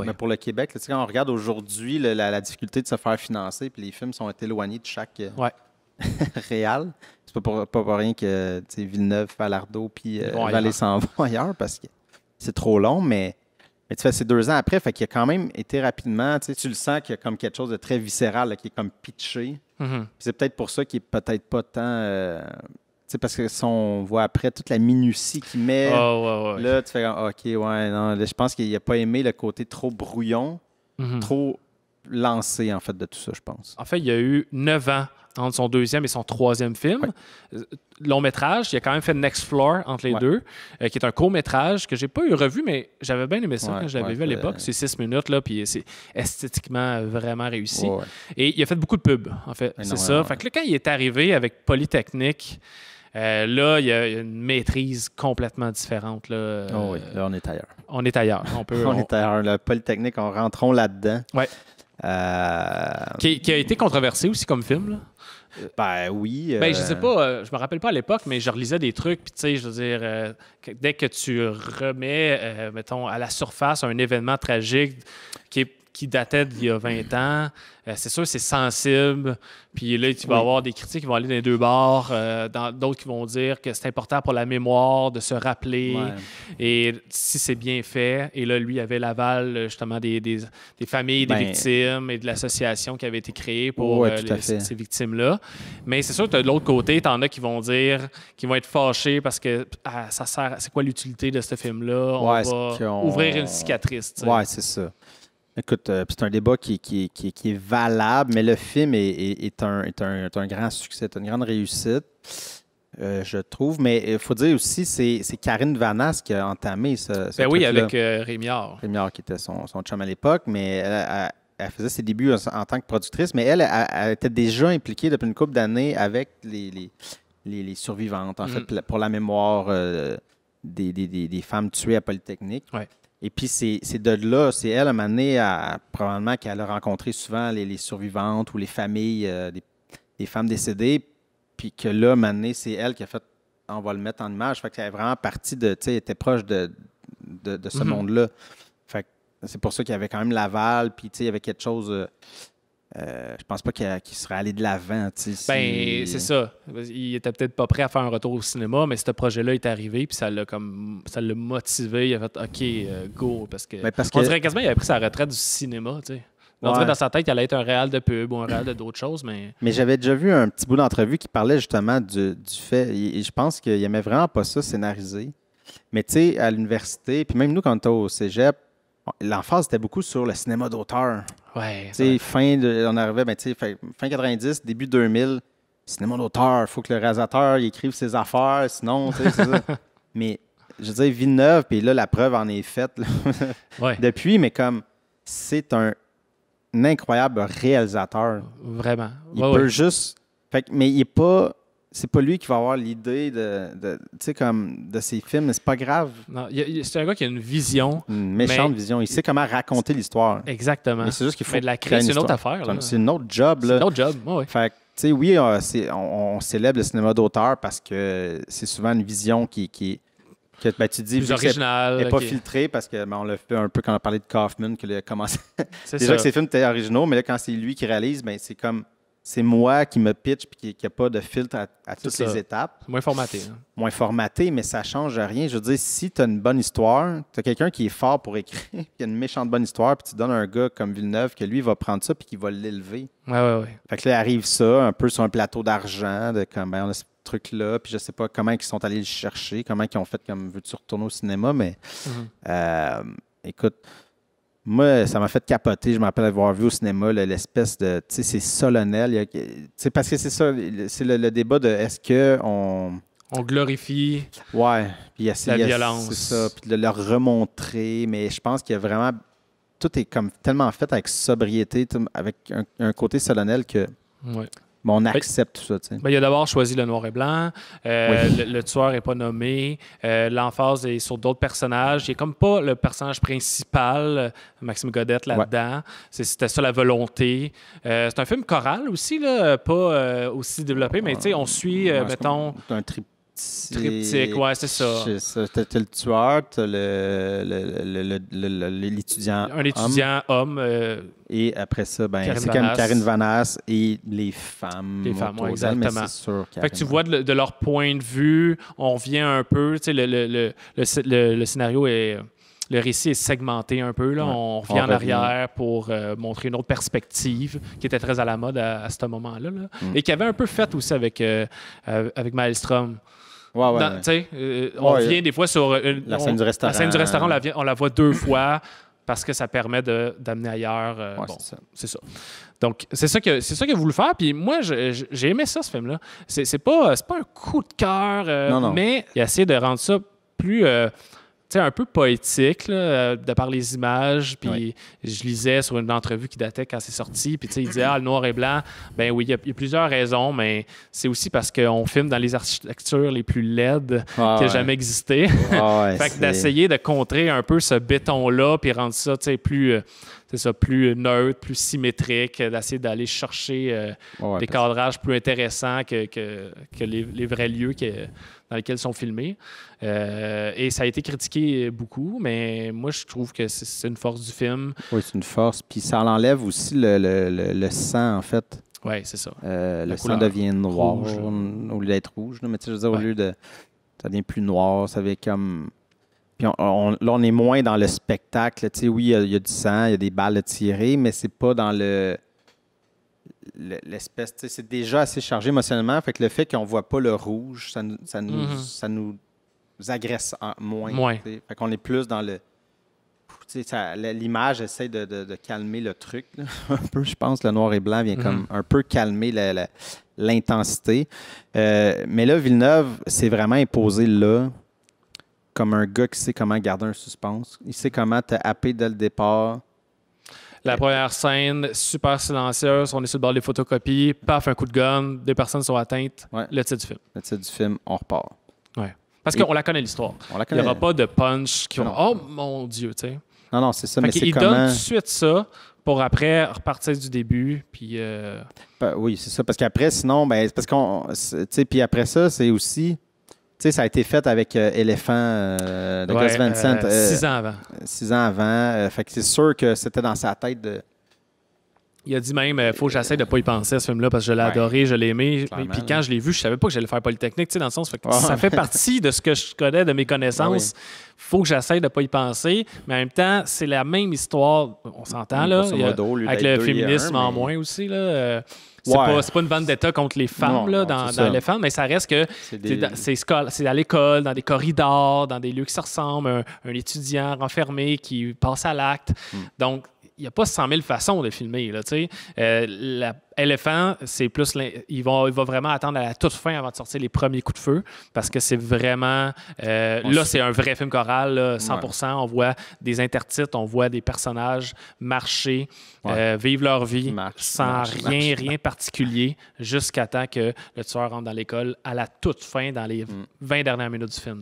mais pour le Québec. Là, quand on regarde aujourd'hui la difficulté de se faire financer, puis les films sont éloignés de chaque réal. C'est pas pour rien que Villeneuve, Falardeau, puis Vallée s'en vont ailleurs, parce que c'est trop long, mais tu fais c'est 2 ans après, fait qu'il a quand même été rapidement, tu le sens qu'il y a comme quelque chose de très viscéral, là, qui est comme pitché. C'est peut-être pour ça qu'il est peut-être pas tant... parce que si on voit après toute la minutie qu'il met, là, tu fais OK, non, là, je pense qu'il n'a pas aimé le côté trop brouillon, trop lancé, en fait, de tout ça, je pense. En fait, il y a eu 9 ans entre son 2e et son 3e film. Long métrage, il a quand même fait Next Floor entre les deux, qui est un court-métrage que j'ai pas eu revu, mais j'avais bien aimé ça quand je l'avais vu à l'époque. C'est 6 minutes, là, puis c'est esthétiquement vraiment réussi. Et il a fait beaucoup de pubs, en fait. C'est ça. Fait que là, quand il est arrivé avec Polytechnique, là, il y a une maîtrise complètement différente. Là, là, on est ailleurs. On est ailleurs. On est ailleurs. Le Polytechnique, on rentrons là-dedans. Qui a été controversé aussi comme film, là. Ben oui. Ben, je sais pas, je me rappelle pas à l'époque, mais je relisais des trucs, puis tu sais, je veux dire, dès que tu remets, mettons, à la surface un événement tragique qui datait d'il y a 20 ans, c'est sûr c'est sensible, puis là, tu vas avoir des critiques qui vont aller dans les deux bords, d'autres qui vont dire que c'est important pour la mémoire de se rappeler, et si c'est bien fait, et là, lui, il avait l'aval, justement, des familles des victimes et de l'association qui avait été créée pour ces victimes-là. Mais c'est sûr que de l'autre côté, t'en as qui vont dire, qui vont être fâchés parce que ça sert, c'est quoi l'utilité de ce film-là? On va ouvrir une cicatrice. T'sais. Ouais, c'est ça. Écoute, c'est un débat qui est valable, mais le film est un grand succès, une grande réussite, je trouve. Mais il faut dire aussi, c'est Karine Vanasse qui a entamé ce truc-là. Avec Rémiard. Rémiard qui était son chum à l'époque, mais elle faisait ses débuts en tant que productrice, mais elle était déjà impliquée depuis une couple d'années avec les survivantes, en fait, pour la mémoire des femmes tuées à Polytechnique. Et puis, c'est de là, c'est elle, à un moment donné, probablement qu'elle a rencontré souvent les survivantes ou les familles des femmes décédées, puis que là, à un moment donné, c'est elle qui a fait « on va le mettre en image ». Fait qu'elle est vraiment partie de, tu sais, elle était proche de ce monde-là. Fait que c'est pour ça qu'il y avait quand même l'aval, puis tu sais, il y avait quelque chose... je pense pas qu'il serait allé de l'avant. Ben, c'est ça. Il était peut-être pas prêt à faire un retour au cinéma, mais ce projet-là est arrivé, puis ça l'a motivé. Il a fait OK, go. Parce on dirait quasiment qu'il avait pris sa retraite du cinéma. Tu sais. On dirait dans sa tête qu'il allait être un réal de pub ou un réal de d'autres choses. Mais j'avais déjà vu un petit bout d'entrevue qui parlait justement du fait. Et je pense qu'il aimait vraiment pas ça scénariser. Mais tu sais, à l'université, puis même nous, quand on était au cégep, l'emphase était beaucoup sur le cinéma d'auteur. Ouais. On arrivait, fin 90, début 2000, cinéma d'auteur, il faut que le réalisateur il écrive ses affaires, sinon, c'est ça. Mais, je veux dire, Villeneuve, puis là, la preuve en est faite depuis, mais comme, c'est un incroyable réalisateur. Vraiment. Il peut juste... mais il est pas... C'est pas lui qui va avoir l'idée de ces films, mais c'est pas grave. Non, c'est un gars qui a une vision. Une méchante vision. Il sait comment raconter l'histoire. Exactement. Mais c'est juste qu'il faut de la créer, c'est une autre affaire. C'est une autre job. C'est une autre job, Fait que, oui, on célèbre le cinéma d'auteur parce que c'est souvent une vision qui tu dis, plus originale. Elle n'est pas filtrée parce que on l'a fait un peu quand on parlait de Kaufman, qu'il a commencé. C'est déjà que ces films étaient originaux, mais là, quand c'est lui qui réalise, c'est comme... C'est moi qui me pitch et qui n'a pas de filtre à toutes les étapes. Moins formaté. Hein. Moins formaté, mais ça ne change rien. Je veux dire, si tu as une bonne histoire, tu as quelqu'un qui est fort pour écrire, qui a une méchante bonne histoire, puis tu donnes un gars comme Villeneuve que lui va prendre ça et qui va l'élever. Ouais. Fait que là, arrive ça, un peu sur un plateau d'argent, de comme, on a ce truc-là, puis je sais pas comment ils sont allés le chercher, comment ils ont fait comme veux-tu retourner au cinéma, mais écoute, Moi, ça m'a fait capoter. Je me rappelle avoir vu au cinéma l'espèce de... Tu sais, c'est solennel. Tu sais, parce que c'est ça, c'est le débat de est-ce qu'on... On glorifie Ouais. Puis la violence. C'est ça. Puis de le remontrer. Mais je pense qu'il y a vraiment... Tout est comme tellement fait avec sobriété, avec un côté solennel que... Ouais. Mais on accepte tout ça, tu sais. Ben, il a d'abord choisi le noir et blanc. Oui. Le tueur n'est pas nommé. L'emphase est sur d'autres personnages. Il n'est comme pas le personnage principal, Maxime Godette, là-dedans. C'était ça la volonté. C'est un film choral aussi, là, pas aussi développé, mais tu sais, on suit, mettons... C'est un triptyque, ouais, c'est ça. T'as le tueur, t'as l'étudiant Un étudiant homme. Et après ça, ben, Karine c'est comme Vanasse. Karine Vanasse et les femmes. Les femmes, ouais, autour d'elle, exactement. mais c'est sûr, Fait que tu vois de leur point de vue, on vient un peu, tu sais, le scénario est... Le récit est segmenté un peu. Là. Ouais. On revient en arrière pour montrer une autre perspective qui était très à la mode à ce moment-là. Là. Et qui avait un peu fait aussi avec Maelstrom. Ouais, ouais. On vient des fois sur... la scène du restaurant. La scène du restaurant, on la voit 2 fois parce que ça permet d'amener ailleurs. C'est ça. Donc, c'est ça qu'il a voulu faire. Puis moi, j'ai aimé ça, ce film-là. C'est pas un coup de cœur, mais il a essayé de rendre ça plus... un peu poétique, là, de par les images. Puis je lisais sur une entrevue qui datait quand c'est sorti. Puis il disait, le noir et blanc, ben oui, il y a plusieurs raisons, mais c'est aussi parce qu'on filme dans les architectures les plus laides qui a jamais existé. Fait que d'essayer de contrer un peu ce béton-là, puis rendre ça, plus neutre, plus symétrique, d'essayer d'aller chercher des cadrages plus intéressants que les vrais lieux dans lesquels sont filmés. Et ça a été critiqué beaucoup, mais moi, je trouve que c'est une force du film. Oui, c'est une force. Puis ça enlève aussi le sang, en fait. Oui, c'est ça. Le sang devient noir au lieu d'être rouge. Mais tu sais, je veux dire, au lieu de... Ça devient plus noir, ça devient comme... Puis là, on est moins dans le spectacle. Tu sais, oui, il y a du sang, il y a des balles tirées, mais c'est pas dans l'espèce... Tu sais, c'est déjà assez chargé émotionnellement. Fait que le fait qu'on voit pas le rouge, ça nous agresse moins. Fait qu'on est plus dans le... Tu sais, l'image essaie de calmer le truc. Là. Un peu, je pense, le noir et blanc vient comme un peu calmer l'intensité. Mais là, Villeneuve s'est vraiment imposé là comme un gars qui sait comment garder un suspense. Il sait comment te happer dès le départ. La première scène, super silencieuse, on est sur le bord des photocopies, paf, un coup de gun, 2 personnes sont atteintes, le titre du film. Le titre du film, on repart. Ouais. Parce qu'on la connaît, l'histoire. Il n'y aura pas de punch qui vont « Oh mon Dieu », tu sais. Non, c'est ça, mais c'est comment... Il donne tout de suite ça pour après repartir du début, puis... oui, c'est ça, parce qu'après, sinon, c'est parce qu'on... Tu sais, puis après ça, c'est aussi... Tu sais, ça a été fait avec Éléphant de Gus Van Sant. 6 ans avant. 6 ans avant. Fait que c'est sûr que c'était dans sa tête de... Il a dit même, il faut que j'essaie de ne pas y penser à ce film-là parce que je l'ai adoré, je l'ai aimé. Puis quand je l'ai vu, je savais pas que j'allais faire Polytechnique, tu sais, dans le sens que ça fait partie de ce que je connais, de mes connaissances. Faut que j'essaie de ne pas y penser. Mais en même temps, c'est la même histoire, on s'entend, là, avec le féminisme en moins aussi, là. C'est pas une vendetta contre les femmes dans Éléphant, mais ça reste que c'est à l'école, dans des corridors, dans des lieux qui se ressemblent, un étudiant renfermé qui passe à l'acte. Donc, il n'y a pas 100 000 façons de filmer. Là, Éléphant, c'est plus. Il va vraiment attendre à la toute fin avant de sortir les premiers coups de feu parce que c'est vraiment. Là, c'est un vrai film choral, là, 100%. On voit des intertitres, on voit des personnages marcher, vivre leur vie sans rien particulier jusqu'à temps que le tueur rentre dans l'école à la toute fin, dans les 20 dernières minutes du film.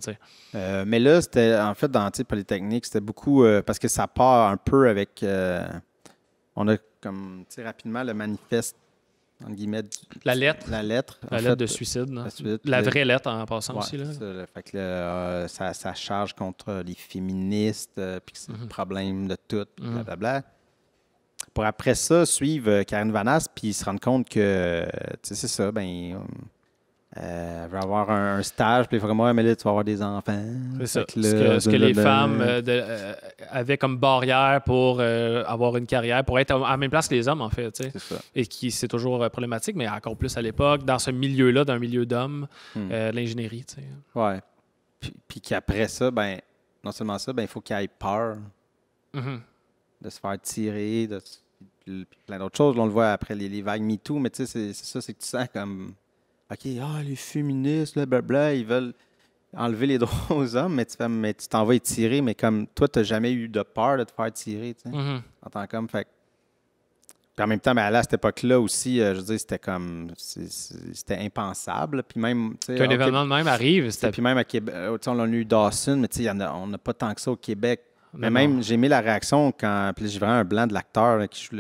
Mais là, c'était en fait dans Polytechnique, c'était beaucoup parce que ça part un peu avec. On a comme rapidement le manifeste. En guillemets, la lettre. La lettre de suicide. La vraie lettre en passant aussi. Là. Fait que ça charge contre les féministes, puis que c'est le problème de tout, puis blablabla. Pour après ça, suivre Karine Vanasse, puis se rendre compte que, c'est ça, elle veut avoir un stage, puis il faut comme, mais là, tu vas avoir des enfants. C'est ça. Ce que les femmes avaient comme barrière pour avoir une carrière, pour être à la même place que les hommes, en fait. C'est ça. Et qui, c'est toujours problématique, mais encore plus à l'époque, dans ce milieu-là, d'un milieu d'hommes, l'ingénierie. Ouais. Puis qu'après ça, non seulement ça, il faut qu'il y ait peur. de se faire tirer, puis plein d'autres choses. Là, on le voit après les vagues MeToo, mais tu sais, c'est ça, c'est que tu sens comme, OK, les féministes, là, blablabla, ils veulent enlever les droits aux hommes, mais tu t'en vas y tirer, mais comme toi, tu n'as jamais eu de peur de te faire tirer, tu sais, en tant qu'homme. Fait puis en même temps, à cette époque-là aussi, je veux dire, c'était comme, c'était impensable. Puis même, tu sais, qu'un événement de même arrive. Puis même à Québec, on a eu Dawson, mais tu sais, on n'a pas tant que ça au Québec. Mais Non. même, j'ai aimé la réaction quand. Puis là, j'ai vraiment un blanc de l'acteur là, qui joue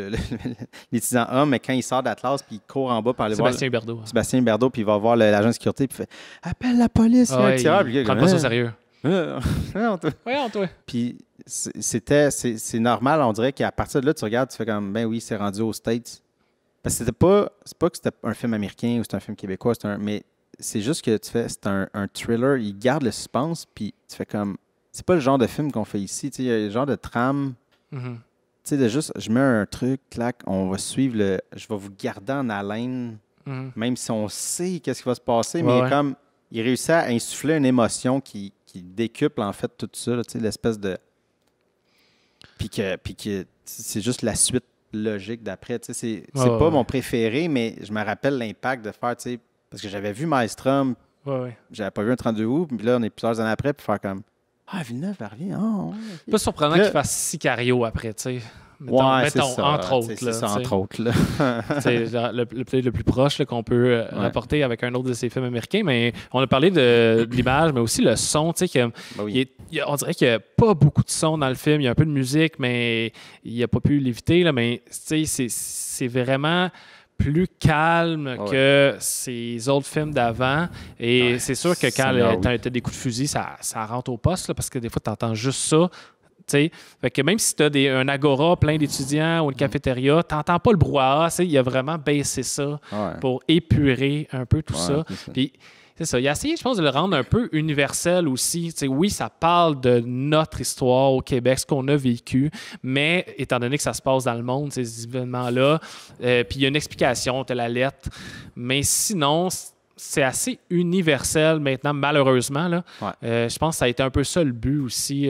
l'étudiant homme, mais quand il sort d'Atlas, puis il court en bas pour aller voir. Sébastien Huberdeau, puis il va voir l'agent de sécurité, puis il fait appelle la police, il y a un tireur. Il prend pas ça au sérieux. Voyons, toi. Puis c'est normal, on dirait qu'à partir de là, tu regardes, tu fais comme, ben oui, c'est rendu aux States. Parce que c'est pas que c'était un film américain ou c'est un film québécois, mais c'est juste que tu fais, c'est un thriller, il garde le suspense, puis tu fais comme. C'est pas le genre de film qu'on fait ici. Il y a le genre de trame. Tu sais, de juste, je mets un truc, clac, on va suivre le. Je vais vous garder en haleine, même si on sait qu'est-ce qui va se passer, mais comme il réussit à insuffler une émotion qui décuple en fait tout ça, l'espèce de. Puis que c'est juste la suite logique d'après. C'est pas mon préféré, mais je me rappelle l'impact de faire, parce que j'avais vu Maelstrom, j'avais pas vu un 32 août, puis là, on est plusieurs années après, puis faire comme. Villeneuve, elle revient. C'est pas surprenant qu'il fasse Sicario après, tu sais. Mettons, ça, entre autres. C'est ça, entre autres. Peut-être le plus proche là, qu'on peut rapporter avec un autre de ces films américains, mais on a parlé de l'image, mais aussi le son. Tu sais, on dirait qu'il n'y a pas beaucoup de son dans le film. Il y a un peu de musique, mais il n'a pas pu l'éviter. Là, mais c'est vraiment plus calme que ces autres films d'avant. Et c'est sûr que quand tu as des coups de fusil, ça rentre au poste, là, parce que des fois, tu entends juste ça. Fait que même si tu as un agora plein d'étudiants ou une cafétéria, tu n'entends pas le brouhaha. Il a vraiment baissé ça pour épurer un peu tout ça. Puis, c'est ça. Il a essayé, je pense, de le rendre un peu universel aussi. Oui, ça parle de notre histoire au Québec, ce qu'on a vécu, mais étant donné que ça se passe dans le monde, ces événements-là, puis il y a une explication, tu as la lettre, mais sinon, c'est assez universel maintenant, malheureusement. Là. Je pense que ça a été un peu ça le but aussi,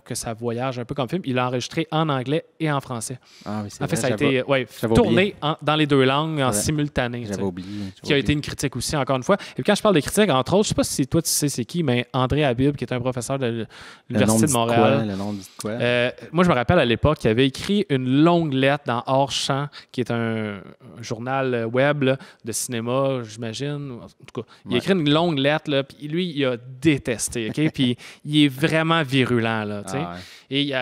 que ça voyage un peu comme film. Il l'a enregistré en anglais et en français. Ah oui, c'est en fait, vrai, ça a été tourné dans les deux langues en simultané. J'avais oublié. Qui a été une critique aussi, encore une fois. Et puis quand je parle de critique, entre autres, je ne sais pas si toi tu sais c'est qui, mais André Habib, qui est un professeur de l'Université de Montréal. Le nom dit quoi? Moi, je me rappelle à l'époque qu'il avait écrit une longue lettre dans Hors Champ, qui est un journal web là, de cinéma, j'imagine. En tout cas, il a écrit une longue lettre, là, puis lui, il a détesté, OK? Puis il est vraiment virulent, là, tu sais. Et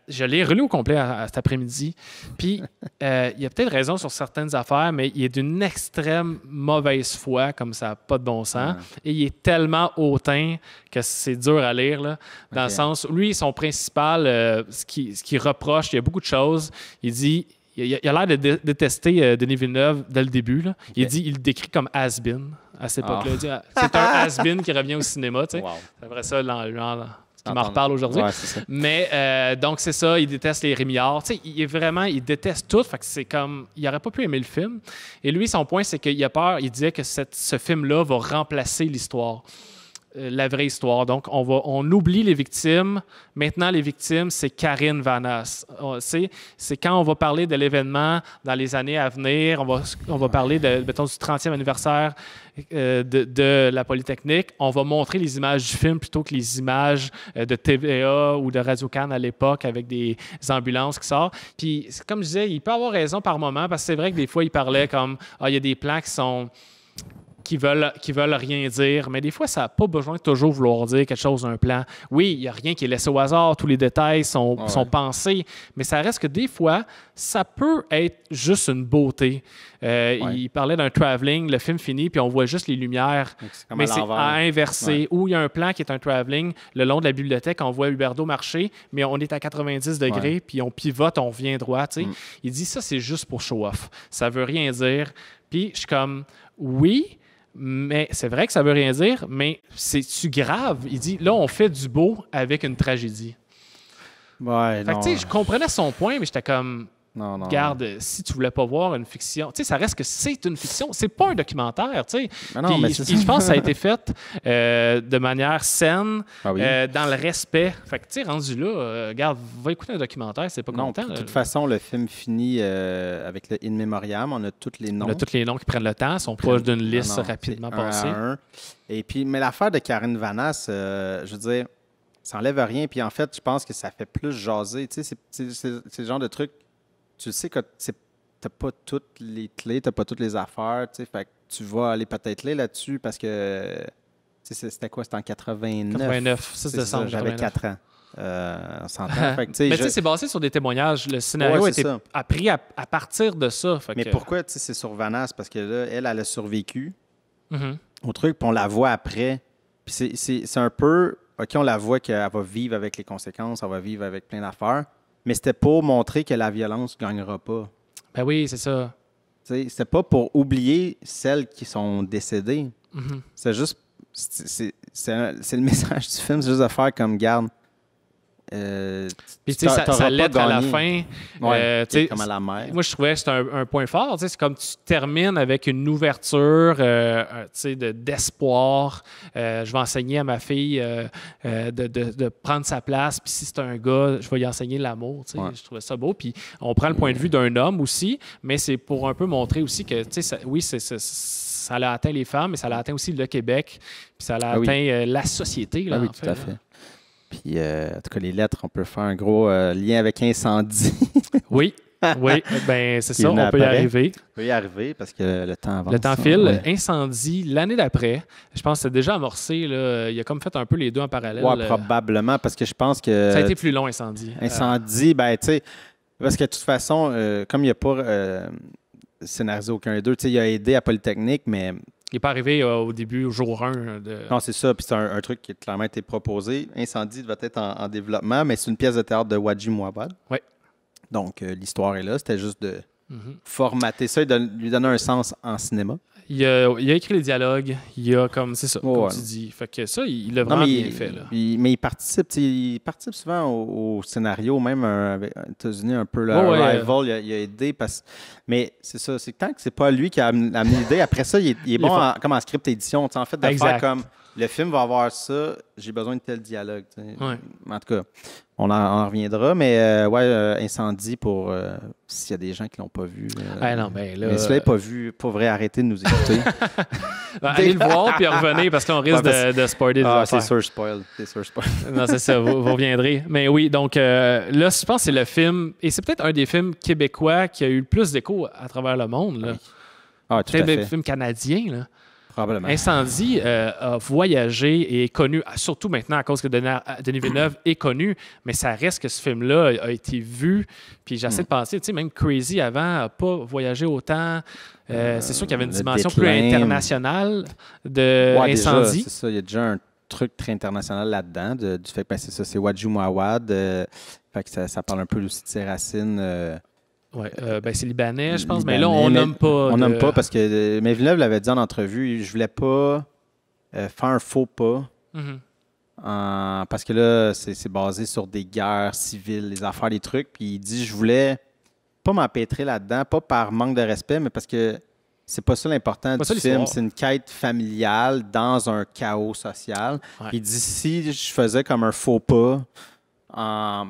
je l'ai relu au complet cet après-midi. Puis il a peut-être raison sur certaines affaires, mais il est d'une extrême mauvaise foi, comme ça n'a pas de bon sens. Et il est tellement hautain que c'est dur à lire, là, dans le sens où lui, son principal, ce qu'il reproche, il y a beaucoup de choses. Il dit... Il a l'air de détester Denis Villeneuve dès le début. Là. Il dit il le décrit comme has-been à cette époque-là. Il dit, c'est un has-been qui revient au cinéma. Tu sais. C'est vrai ça, qui m'en reparle aujourd'hui. Mais donc, c'est ça. Il déteste les Rémillard. Tu sais, il déteste tout. Fait que c'est comme... Il n'aurait pas pu aimer le film. Et lui, son point, c'est qu'il a peur. Il disait que ce film-là va remplacer l'histoire. La vraie histoire. Donc, on oublie les victimes. Maintenant, les victimes, c'est Karine Vanasse. C'est quand on va parler de l'événement dans les années à venir, on va parler mettons, du 30e anniversaire de la Polytechnique, on va montrer les images du film plutôt que les images de TVA ou de Radio-Can à l'époque avec des ambulances qui sortent. Puis, comme je disais, il peut avoir raison par moment parce que c'est vrai que des fois, il parlait comme « il y a des plans qui veulent rien dire, mais des fois, ça n'a pas besoin de toujours vouloir dire quelque chose d'un plan. Oui, il n'y a rien qui est laissé au hasard, tous les détails sont pensés, mais ça reste que des fois, ça peut être juste une beauté. Il parlait d'un travelling, le film finit, puis on voit juste les lumières, mais c'est à inverser. Ou il y a un plan qui est un travelling, le long de la bibliothèque, on voit Huberdeau marcher, mais on est à 90 degrés, puis on pivote, on revient droit. Il dit ça, c'est juste pour show-off. Ça ne veut rien dire. Puis je suis comme, oui, mais c'est vrai que ça veut rien dire, mais c'est-tu grave? Il dit, là, on fait du beau avec une tragédie. Fait que, je comprenais son point, mais j'étais comme, Non, non. Garde, si tu voulais pas voir une fiction, tu sais, ça reste que c'est une fiction, c'est pas un documentaire, tu sais. Mais non, mais c'est Puis je pense que ça a été fait de manière saine, Ah oui. dans le respect. Fait que, tu sais, rendu là, regarde, va écouter un documentaire, c'est pas Non, content. de toute façon, le film finit avec le In Memoriam. On a tous les noms. On a tous les noms qui prennent le temps, sont proches d'une liste Non, rapidement c'est un passée. à un. Et puis, mais l'affaire de Karen Vanasse, je veux dire, ça enlève rien. Puis en fait, je pense que ça fait plus jaser. Tu sais, c'est le genre de truc, tu sais que t'as pas toutes les clés, t'as pas toutes les affaires. Tu sais, fait que tu vas aller peut-être là-dessus parce que, tu sais, c'était quoi? C'était en 89. 89, 6 C'est décembre. ça, j'avais 89. 4 ans. On s'entend. Fait que, tu sais, Mais tu sais, c'est basé sur des témoignages. Le scénario Ouais, a c'est été ça. appris à partir de ça. Fait Mais que- pourquoi, tu sais, c'est sur Vanasse? Parce que là, elle a survécu Mhm. au truc, puis on la voit après. Puis c'est un peu, OK, on la voit qu'elle va vivre avec les conséquences, elle va vivre avec plein d'affaires, mais c'était pour montrer que la violence ne gagnera pas. Ben oui, c'est ça. Tu sais, c'était pas pour oublier celles qui sont décédées. Mhm. C'est juste, c'est le message du film, c'est juste de faire comme garde. Puis tu sais, ça lettre à la fin. Ouais, tu sais, comme à la mer. Moi, je trouvais que c'était un point fort. Tu sais, c'est comme tu termines avec une ouverture tu sais, d'espoir. Je vais enseigner à ma fille de prendre sa place. Puis si c'est un gars, je vais lui enseigner l'amour. Tu sais. Ouais. Je trouvais ça beau. Puis on prend le point de vue d'un homme aussi, mais c'est pour un peu montrer aussi que, tu sais, oui, ça a atteint les femmes, mais ça a atteint aussi le Québec. Puis ça a Ah oui. atteint la société. Là, Ah oui, en tout à là. fait. Puis, en tout cas, les lettres, on peut faire un gros lien avec incendie. Oui, oui, ben c'est Qui ça, est venu on peut y après. arriver. On peut y arriver parce que le temps avance. Le temps file. Ouais. Incendie, l'année d'après, je pense que c'est déjà amorcé. Là. Il a comme fait un peu les deux en parallèle. Ouais, probablement, parce que je pense que Ça a été plus long, Incendie. incendie, ben, tu sais, parce que de toute façon, comme il n'y a pas scénarisé aucun des deux, tu sais, il a aidé à Polytechnique, mais il n'est pas arrivé au début, au jour 1. non, c'est ça. Puis c'est un truc qui a clairement été proposé. Incendie devait être en développement, mais c'est une pièce de théâtre de Wadji Mouawad. Oui. Donc, l'histoire est là. C'était juste de Mhm. formater ça et de lui donner un sens en cinéma. Il a écrit les dialogues. Il a comme, c'est ça, Ouais, comme ouais. tu dis. Fait que ça, il l'a Non, vraiment mais bien fait. Là. mais il participe, tu sais, il participe souvent au scénario, même avec aux États-Unis, un peu. Le Ouais, ouais. Arrival, il a aidé. Mais c'est ça, c'est tant que c'est pas lui qui a amené l'idée. Après ça, il est bon fort. comme en script édition. Tu sais, en fait, de Exact. faire comme le film va avoir ça, j'ai besoin de tel dialogue. Tu sais. Ouais. En tout cas, on en reviendra. Mais Incendie pour s'il y a des gens qui l'ont pas vu. Ah non, ben là. Mais si vous l'avez pas vu, pour vrai, arrêtez de nous écouter. Allez le voir puis revenez parce qu'on risque de spoiler des c'est affaires. sûr spoil. C'est sûr spoil. Non, c'est ça, vous reviendrez. Mais oui, donc là, je pense que c'est le film, et c'est peut-être un des films québécois qui a eu le plus d'écho à travers le monde. Là. Ah, tout à Peut-être fait. le film canadien. Là. Probablement. Incendie a voyagé et est connu, surtout maintenant à cause que Denis Villeneuve est connu, mais ça reste que ce film-là a été vu. Puis j'essaie de penser, tu sais, même Crazy avant n'a pas voyagé autant. C'est sûr qu'il y avait une le dimension déclin. plus internationale de Ouais, déjà, Incendie. c'est ça. Il y a déjà un truc très international là-dedans, du fait que c'est ça, c'est Wadji Mouawad. Fait que ça parle un peu aussi de ses racines. Ouais, ben c'est libanais, je pense, mais libanais, là, on mais nomme pas. On nomme pas parce que. Mais Villeneuve l'avait dit en entrevue, je voulais pas faire un faux pas. Mhm. Parce que là, c'est basé sur des guerres civiles, les affaires, les trucs. Puis il dit, je voulais pas m'empêtrer là-dedans, pas par manque de respect, mais parce que c'est pas ça l'important Pas du ça, film. l'histoire. C'est une quête familiale dans un chaos social. Ouais. Puis il dit, si je faisais comme un faux pas en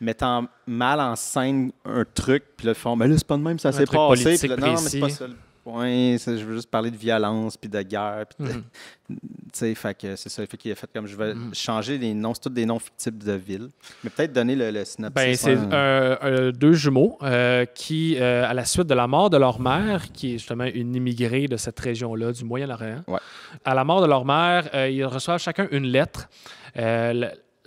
mettant mal en scène un truc, puis là, ils font, mais là, c'est pas de même, ça s'est truc passé. politique Puis là, non, mais c'est pas précis. ça le point. Je veux juste parler de violence, puis de guerre. Puis Mhm. tu sais, fait que c'est ça. Fait qu'il a fait comme je vais changer les noms. C'est tous des noms fictifs de villes. Mais peut-être donner le synopsis. Ben, c'est deux jumeaux qui, à la suite de la mort de leur mère, qui est justement une immigrée de cette région-là, du Moyen-Orient, Ouais. à la mort de leur mère, ils reçoivent chacun une lettre.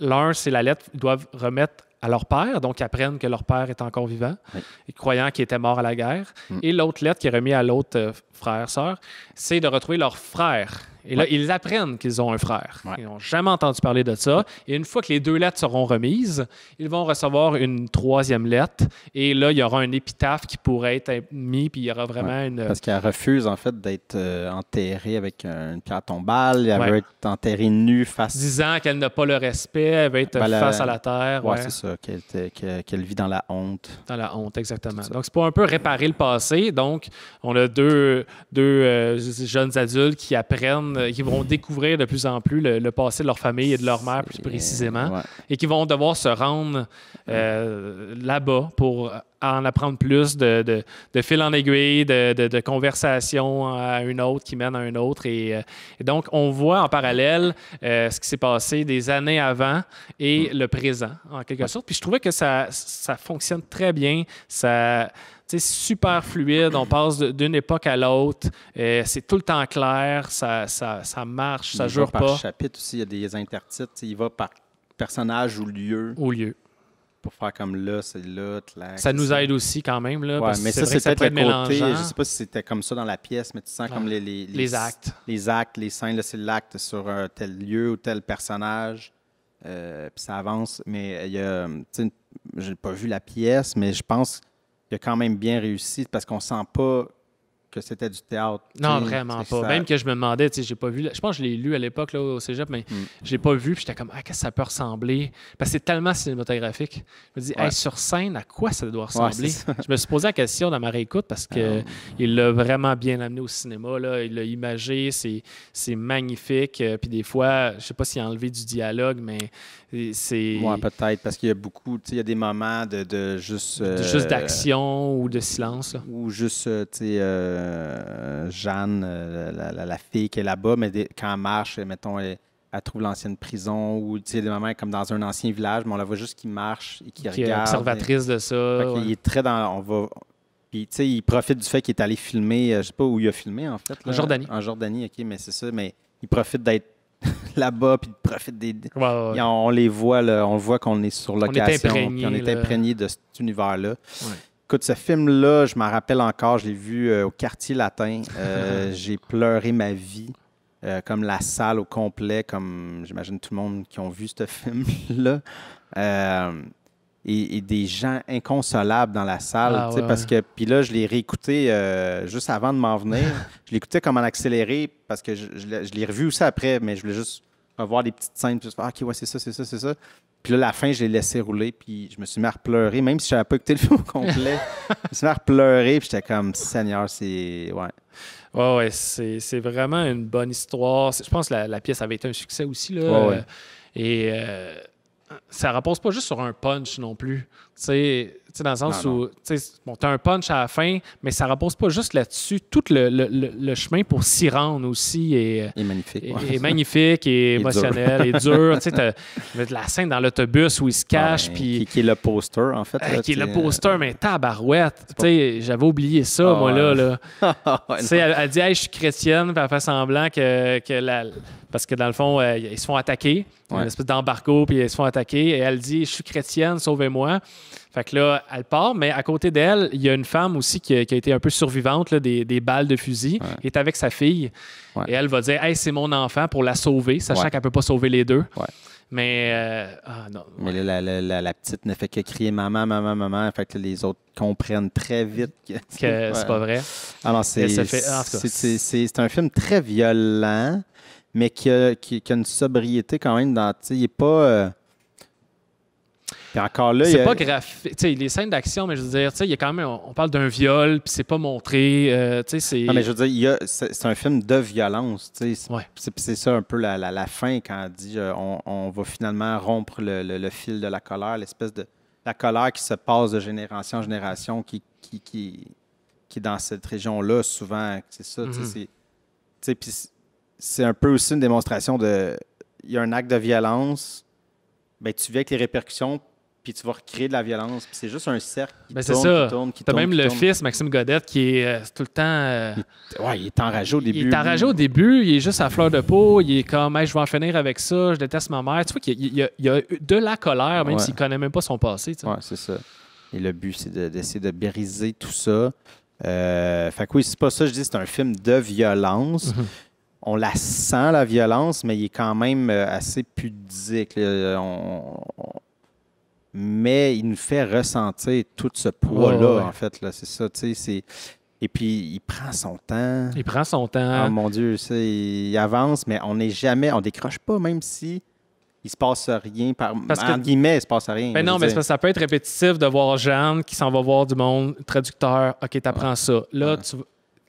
L'un, c'est la lettre qu'ils doivent remettre à leur père, donc ils apprennent que leur père est encore vivant, Oui. et croyant qu'il était mort à la guerre. Et l'autre lettre qui est remise à l'autre frère, sœur, c'est de retrouver leur frère Et là, ils apprennent qu'ils ont un frère. Ouais. Ils n'ont jamais entendu parler de ça. Et une fois que les 2 lettres seront remises, ils vont recevoir une 3e lettre. Et là, il y aura un épitaphe qui pourrait être mis, puis il y aura vraiment une... Parce qu'elle refuse, en fait, d'être enterrée avec une pierre tombale. Elle veut être enterrée nue face... Disant qu'elle n'a pas le respect, elle va être face à la terre. Oui, c'est ça, qu'elle vit dans la honte. Dans la honte, exactement. Donc, c'est pour un peu réparer le passé. Donc, on a deux jeunes adultes qui apprennent, qui vont découvrir de plus en plus le passé de leur famille et de leur mère plus précisément, et qui vont devoir se rendre là-bas pour en apprendre plus de fil en aiguille, de conversation à une autre qui mène à une autre. Et donc, on voit en parallèle ce qui s'est passé des années avant et le présent, en quelque sorte. Puis je trouvais que ça fonctionne très bien. C'est super fluide, on passe d'une époque à l'autre, c'est tout le temps clair, ça marche, ça ne jure pas. Par chapitre aussi, il y a des intertitres, il va par personnage ou lieu. Au lieu. Pour faire comme là, c'est là, ça nous aide aussi quand même. Là, ouais, mais ça, c'est peut-être le côté, je ne sais pas si c'était comme ça dans la pièce, mais tu sens comme les actes. Les actes, les scènes, là, c'est l'acte sur un tel lieu ou tel personnage. Puis ça avance, mais il y a, je n'ai pas vu la pièce, mais je pense qu'il a quand même bien réussi parce qu'on sent pas que c'était du théâtre. Non, vraiment pas. Même que je me demandais, j'ai pas vu. Je pense que je l'ai lu à l'époque là, au cégep, mais je l'ai pas vu. Puis j'étais comme, qu'est-ce que ça peut ressembler? Parce que c'est tellement cinématographique. Je me dis, sur scène, à quoi ça doit ressembler? Je me suis posé la question dans ma réécoute parce qu'il l'a vraiment bien amené au cinéma. Là. Il l'a imagé, c'est magnifique. Puis des fois, je sais pas s'il a enlevé du dialogue, mais c'est... Oui, peut-être, parce qu'il y a beaucoup, il y a des moments de juste... juste d'action ou de silence. Là. Ou juste, Jeanne, la fille qui est là-bas, mais quand elle marche, mettons, elle trouve l'ancienne prison, ou des moments comme dans un ancien village, mais on la voit juste qui marche et qui regarde. Qui est observatrice de ça. Il est très dans... Puis, tu sais, il profite du fait qu'il est allé filmer, je sais pas où il a filmé, en fait. Là, en Jordanie. En Jordanie, OK, mais c'est ça, mais il profite d'être là-bas, puis il profite des... Ouais. On les voit, là, on voit qu'on est sur location, puis on est imprégné de cet univers-là. Ouais. Écoute, ce film-là, je m'en rappelle encore, je l'ai vu au Quartier Latin. J'ai pleuré ma vie, comme la salle au complet, comme j'imagine tout le monde qui ont vu ce film-là. Et des gens inconsolables dans la salle, parce que... Puis là, je l'ai réécouté juste avant de m'en venir. Je l'écoutais comme en accéléré, parce que je l'ai revu aussi après, mais je voulais juste revoir des petites scènes, puis OK, ouais, c'est ça. Puis là, la fin, je l'ai laissé rouler, puis je me suis mis à repleurer, même si je n'avais pas écouté le film au complet. Je me suis mis à repleurer, puis j'étais comme, Seigneur, c'est... Ouais, c'est vraiment une bonne histoire. Je pense que la pièce avait été un succès aussi, là. Et ça ne repose pas juste sur un punch non plus. Tu sais, dans le sens où tu as un punch à la fin, mais ça ne repose pas juste là-dessus. Tout le chemin pour s'y rendre aussi est magnifique. Est magnifique et émotionnel et dur. Tu sais, la scène dans l'autobus où il se cache. Qui est le poster, en fait. Là, qui est le poster, mais tabarouette. J'avais oublié ça, moi, là. Elle dit, hey, je suis chrétienne, puis elle fait semblant parce que dans le fond, ils se font attaquer. Une espèce d'embargo, puis ils se font attaquer. Et elle dit, je suis chrétienne, sauvez-moi. Fait que là, elle part, mais à côté d'elle, il y a une femme aussi qui a été un peu survivante là, des balles de fusil, qui est avec sa fille. Et elle va dire, hey, c'est mon enfant pour la sauver, sachant qu'elle ne peut pas sauver les deux. Mais, non. Mais là, la petite ne fait que crier maman, maman, maman. Fait que là, les autres comprennent très vite que c'est pas vrai. Alors, c'est un film très violent, mais qui a une sobriété quand même dans. Il n'est pas. Puis encore là, c'est pas graphique. Les scènes d'action, mais je veux dire, il y a quand même. On parle d'un viol, puis c'est pas montré. Non, mais je veux dire, c'est un film de violence. C'est ça un peu la fin quand elle dit on va finalement rompre le fil de la colère, l'espèce de. La colère qui se passe de génération en génération, qui est dans cette région-là, souvent. C'est ça. Puis c'est un peu aussi une démonstration de. Il y a un acte de violence, ben, tu vis avec les répercussions, puis tu vas recréer de la violence. Puis c'est juste un cercle qui tourne. Tu as même le fils, Maxime Godette, qui est tout le temps... il est enragé au début. Il est enragé au début, il est juste à fleur de peau, il est comme hey, « je vais en finir avec ça, je déteste ma mère ». Tu vois qu'il y a de la colère, même s'il ne connaît même pas son passé. Oui, c'est ça. Et le but, c'est d'essayer de briser tout ça. Fait que oui, c'est pas ça, je dis, c'est un film de violence. on la sent, la violence, mais il est quand même assez pudique. Là. Mais il nous fait ressentir tout ce poids-là, en fait. Là. C'est ça, tu sais. Et puis, il prend son temps. Il prend son temps. Oh mon Dieu, il avance, mais on décroche pas, même si il se passe rien. En guillemets, il se passe rien. Ben non, mais ça peut être répétitif de voir Jeanne qui s'en va voir du monde, traducteur, OK, t'apprends ça. Là,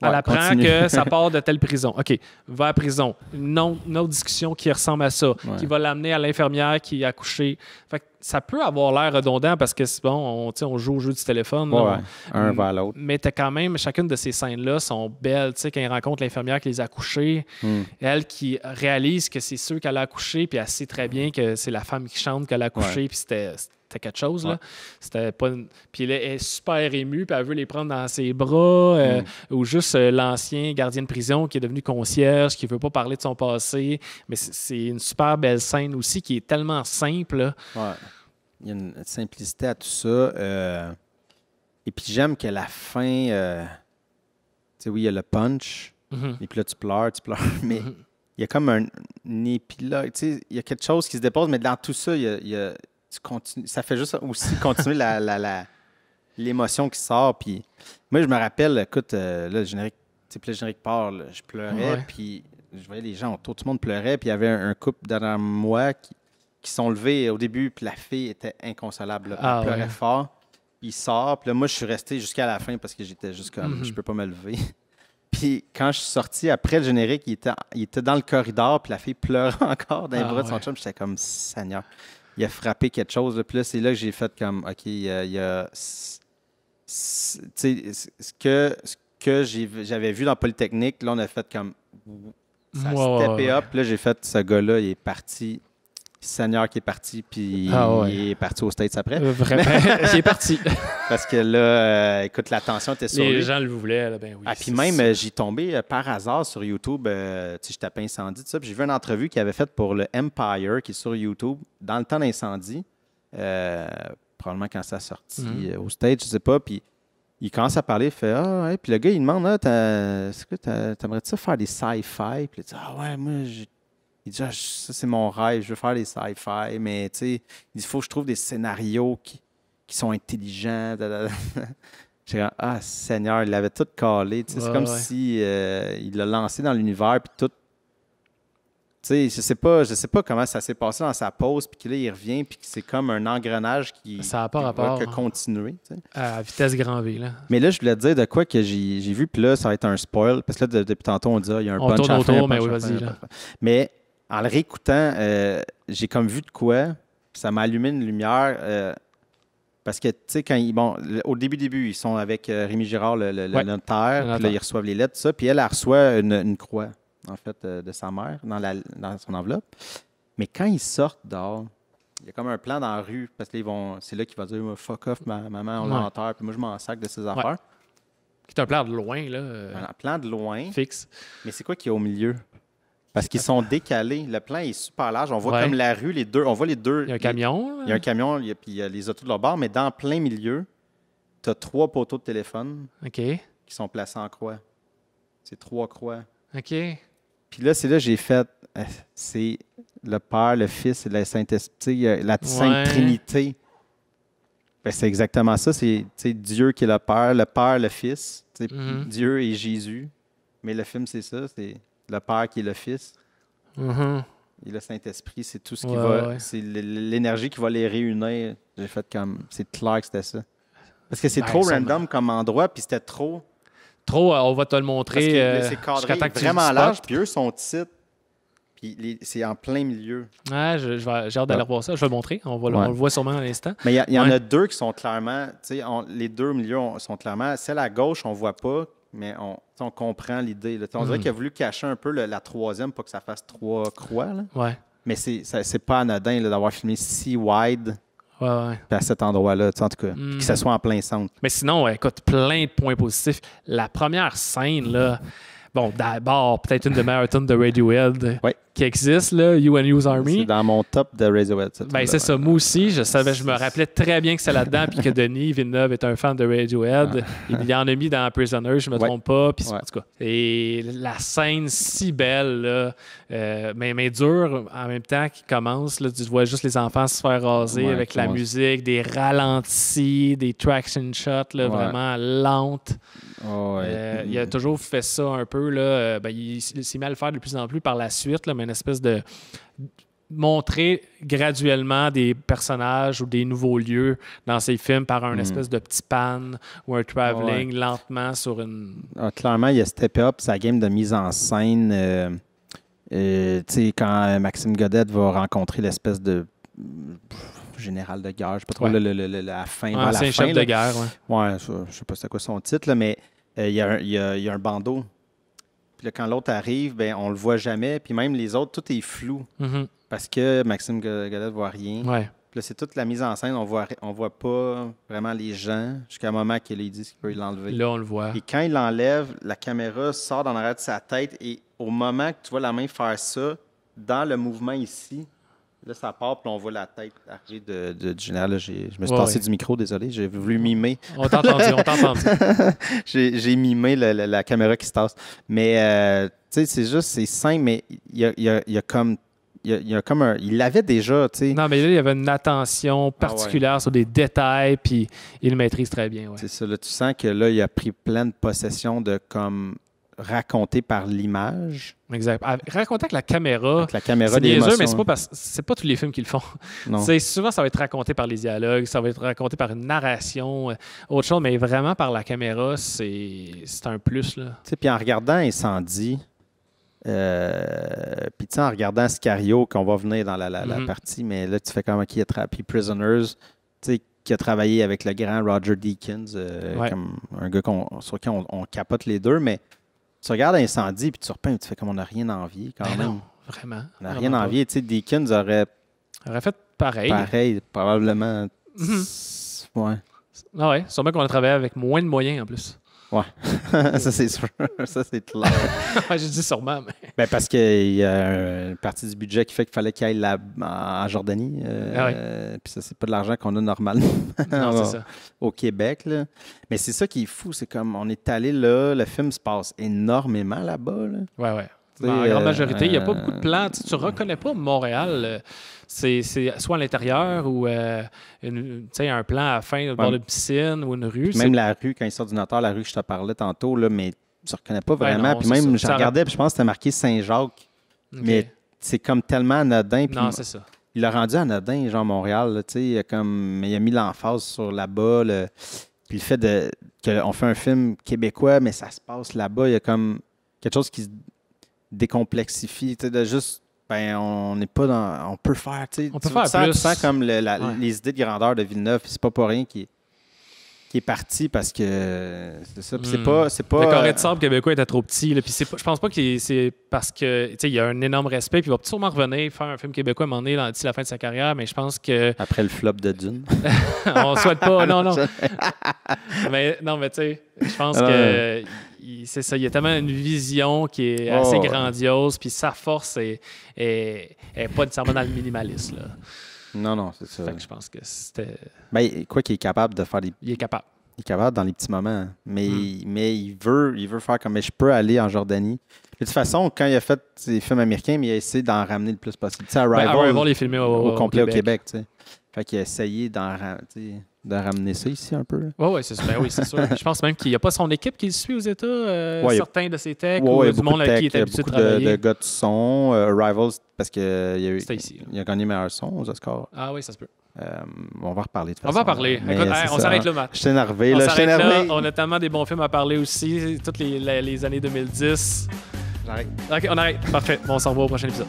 elle apprend que ça part de telle prison. OK, va à prison. Une autre discussion qui ressemble à ça, qui va l'amener à l'infirmière qui a accouché. Fait que ça peut avoir l'air redondant parce que c'est bon, on joue au jeu du téléphone. Un vers l'autre. Mais t'as quand même, chacune de ces scènes-là sont belles. Tu sais, quand il rencontre l'infirmière qui les a accouchées, elle qui réalise que c'est ceux qu'elle a accouchés, puis elle sait très bien que c'est la femme qui chante qu'elle a accouché, puis c'était quelque chose. Là. C'était pas Puis elle est super émue, puis elle veut les prendre dans ses bras, ou juste l'ancien gardien de prison qui est devenu concierge, qui veut pas parler de son passé. Mais c'est une super belle scène aussi qui est tellement simple. Là. Ouais. Il y a une simplicité à tout ça. Et puis j'aime que la fin, tu sais, oui, il y a le punch, et puis là, tu pleures, mais il y a comme un épilogue. Tu sais, il y a quelque chose qui se dépose, mais dans tout ça, tu continues, ça fait juste aussi continuer l'émotion qui sort. Puis moi, je me rappelle, écoute, là, le générique part, là, je pleurais, puis je voyais les gens autour, tout le monde pleurait, puis il y avait un couple derrière moi qui sont levés au début, puis la fille était inconsolable. Elle pleurait fort. Il sort, puis là, moi, je suis resté jusqu'à la fin parce que j'étais juste comme, je peux pas me lever. Puis quand je suis sorti, après le générique, il était dans le corridor, puis la fille pleurait encore dans les bras de son chum. J'étais comme, Seigneur, il a frappé quelque chose. Là. Puis là, c'est là que j'ai fait comme, OK, il y a ce que j'avais vu dans Polytechnique, là, on a fait comme, ça a steppé up. Puis là, j'ai fait, ce gars-là, il est parti. Seigneur qui est parti, puis il est parti aux States après. Vraiment, il est parti. Parce que là, écoute, l'attention était sur lui. Les gens le voulaient, là, ben oui. Puis même, j'y tombé par hasard sur YouTube. Tu sais, je tapais incendie, tout ça. Puis j'ai vu une entrevue qu'il avait faite pour le Empire, qui est sur YouTube, dans le temps d'incendie. Probablement quand ça a sorti aux States, je sais pas. Puis il commence à parler, il fait ouais. Puis le gars, il demande est-ce que t'aimerais-tu ça faire des sci-fi? Puis il dit ouais, moi, il dit, ça, c'est mon rêve, je veux faire des sci-fi, mais tu sais, il faut que je trouve des scénarios qui sont intelligents. J'ai dit, Seigneur, il avait tout calé. C'est comme si il l'a lancé dans l'univers, puis tout. Tu sais, je sais pas comment ça s'est passé dans sa pause, puis que là, il revient, puis que c'est comme un engrenage qui va continuer. Tu sais. À vitesse grand V, là. Mais là, je voulais te dire de quoi que j'ai vu, puis là, ça va être un spoil, parce que là, depuis tantôt, on dit, il y a un punch à la fin. Mais oui, vas-y, là. Mais en le réécoutant, j'ai comme vu de quoi, ça m'a allumé une lumière. Parce que, tu sais, au début, ils sont avec Rémi Girard, le notaire, puis là, ils reçoivent les lettres, tout ça, puis elle reçoit une croix, en fait, de sa mère, dans son enveloppe. Mais quand ils sortent dehors, il y a comme un plan dans la rue, parce que c'est là qu'il va dire « Fuck off, ma maman, on l'enterre, puis moi, je m'en sac de ses affaires. » C'est un plan de loin, là. Un plan de loin. Fixe. Mais c'est quoi qu'il y a au milieu? Parce qu'ils sont décalés. Le plan est super large. On voit comme la rue, les deux. On voit les deux. Il y a un camion. Il y a un camion, puis il y a les autos de leur bord, mais dans plein milieu, tu as 3 poteaux de téléphone qui sont placés en croix. C'est 3 croix. OK. Puis là, c'est là que j'ai fait. C'est le Père, le Fils et le Saint-Esprit, la Sainte Trinité. Ben, c'est exactement ça. C'est Dieu qui est le Père, le Fils. Dieu et Jésus. Mais le film, c'est ça. C'est le Père qui est le Fils. Et le Saint-Esprit, c'est tout ce qui va... C'est l'énergie qui va les réunir. J'ai fait comme... C'est clair que c'était ça. Parce que c'est trop random comme endroit, puis c'était trop... On va te le montrer. Parce que c'est cadré vraiment large, puis eux sont titres. Puis c'est en plein milieu. Ouais, j'ai hâte d'aller voir ça. Je vais le montrer. On le voit sûrement à l'instant. Mais il y en a 2 qui sont clairement... les 2 milieux sont clairement... Celle à gauche, on ne voit pas, mais on comprend l'idée. Là. On dirait qu'il a voulu cacher un peu la troisième pour que ça fasse 3 croix. Là. Ouais. Mais c'est pas anodin là, d'avoir filmé si wide puis à cet endroit-là, en tout cas. Puis que ça soit en plein centre. Mais sinon, écoute, plein de points positifs. La première scène, là, bon, d'abord, peut-être une des meilleures tunes de Radiohead. Oui, qui existe, là, You and You's Army. C'est dans mon top de Radiohead. Ben, c'est ça. Moi aussi, je me rappelais très bien que c'est là-dedans, puis que Denis Villeneuve est un fan de Radiohead. Il en a mis dans Prisoner, je me trompe pas. Puis, en tout cas, et la scène si belle, là, mais dure en même temps qui commence. Là, tu vois juste les enfants se faire raser avec la musique, des ralentis, des traction shots là, vraiment lentes. Il a toujours fait ça un peu. Là, il s'est mis à le faire de plus en plus par la suite, là, mais une espèce de montrer graduellement des personnages ou des nouveaux lieux dans ses films par un espèce de petit pan ou un travelling lentement sur une... clairement, il a steppé up sa game de mise en scène. Quand Maxime Godette va rencontrer l'espèce de général de guerre, je ne sais pas trop la fin. C'est un chef de guerre. Je ne sais pas c'est quoi son titre, là, mais il y a un bandeau. Puis là, quand l'autre arrive, ben, on le voit jamais. Puis même les autres, tout est flou. Parce que Maxime Godette ne voit rien. Puis là, c'est toute la mise en scène. On voit pas vraiment les gens jusqu'à un moment qu'il dit qu'il peut l'enlever. Là, on le voit. Et quand il l'enlève, la caméra sort dans l'arrière de sa tête. Et au moment que tu vois la main faire ça, dans le mouvement ici, là, ça part, puis on voit la tête arriver du général. Là, je me suis tassé du micro, désolé. J'ai voulu mimer. On t'a entendu. J'ai mimé la caméra qui se tasse. Mais, tu sais, c'est simple, mais il y a comme un... Il l'avait déjà, tu sais. Non, mais là, il y avait une attention particulière sur des détails, puis il le maîtrise très bien. C'est ça. Là, tu sens que là, il a pris plein de possession de comme raconter par l'image. Exact. Raconter avec la caméra. Avec la caméra, c'est niaiseux, mais hein. c'est pas tous les films qui le font. Non. Souvent, ça va être raconté par les dialogues, ça va être raconté par une narration, autre chose, mais vraiment par la caméra, c'est un plus. Tu sais, puis en regardant Incendie, puis en regardant Sicario, qu'on va venir dans la partie, mais là, tu fais comme qui puis Prisoners, tu sais, qui a travaillé avec le grand Roger Deakins, comme un gars sur qui on capote les deux, mais tu regardes Incendie, puis tu repeins, tu fais comme on n'a rien envié quand même. Non, vraiment. On n'a rien envié. Tu sais, Deakins aurait fait pareil. Pareil, probablement. Ouais. Ah ouais, sûrement qu'on a travaillé avec moins de moyens en plus. Ouais, ça c'est sûr. Ça c'est clair. J'ai dit sûrement. Mais... Ben parce qu'il y a une partie du budget qui fait qu'il fallait qu'il aille en Jordanie. Puis ça, c'est pas de l'argent qu'on a normalement non, c'est ça. Au Québec. Là. Mais c'est ça qui est fou. C'est comme on est allé là, le film se passe énormément là-bas. Là. Ouais. En grande majorité, il n'y a pas beaucoup de plans. Tu ne reconnais pas Montréal. C'est soit à l'intérieur ou un plan à la fin, au bord de piscine ou une rue. Même la rue, quand il sort du notaire, la rue que je te parlais tantôt, là, mais tu ne reconnais pas vraiment. Puis même, je regardais, puis je pense que c'était marqué Saint-Jacques. Okay. Mais c'est comme tellement anodin. Non, c'est ça. Il l'a rendu anodin, genre Montréal. Il a mis l'emphase sur là-bas. Puis le fait qu'on fait un film québécois, mais ça se passe là-bas, il y a comme quelque chose qui se décomplexifie, de juste, on n'est pas dans... On peut faire, on peut faire plus. Tu sens comme les idées de grandeur de Villeneuve, c'est pas pour rien qui est parti parce que c'est ça. Puis c'est pas... Le Carré de sable québécois était trop petit. Là, puis je pense pas que c'est parce que il y a un énorme respect. Puis il va sûrement revenir faire un film québécois à un moment donné d'ici la fin de sa carrière. Mais je pense que... Après le flop de Dune. On souhaite pas. Non. mais tu sais, je pense que c'est ça. Il y a tellement une vision qui est assez grandiose. Puis sa force est pas nécessairement dans le minimalisme. Là. Non, c'est ça. Fait que je pense que c'était... quoi qu'il est capable de faire des... Il est capable. Il est capable dans les petits moments. Mais il veut faire comme... Mais je peux aller en Jordanie. De toute façon, quand il a fait ses films américains, il a essayé d'en ramener le plus possible. Tu sais, Arrival les filmer au complet au Québec. Tu sais. Fait qu'il a essayé de ramener ça ici un peu. Oui, c'est sûr. Je pense même qu'il n'y a pas son équipe qui le suit aux États, certains de ses techs, ou du monde avec qui il est habitué de travailler. De gars de son, Arrival, parce qu'il a gagné meilleur son aux Oscars. Ah oui, ça se peut. On va reparler de toute façon. On va parler. Écoute, on s'arrête là, Matt. Je suis énervé. On a tellement des bons films à parler aussi, toutes les années 2010. J'arrête. OK, on arrête. Parfait. Bon, on se revoit au prochain épisode.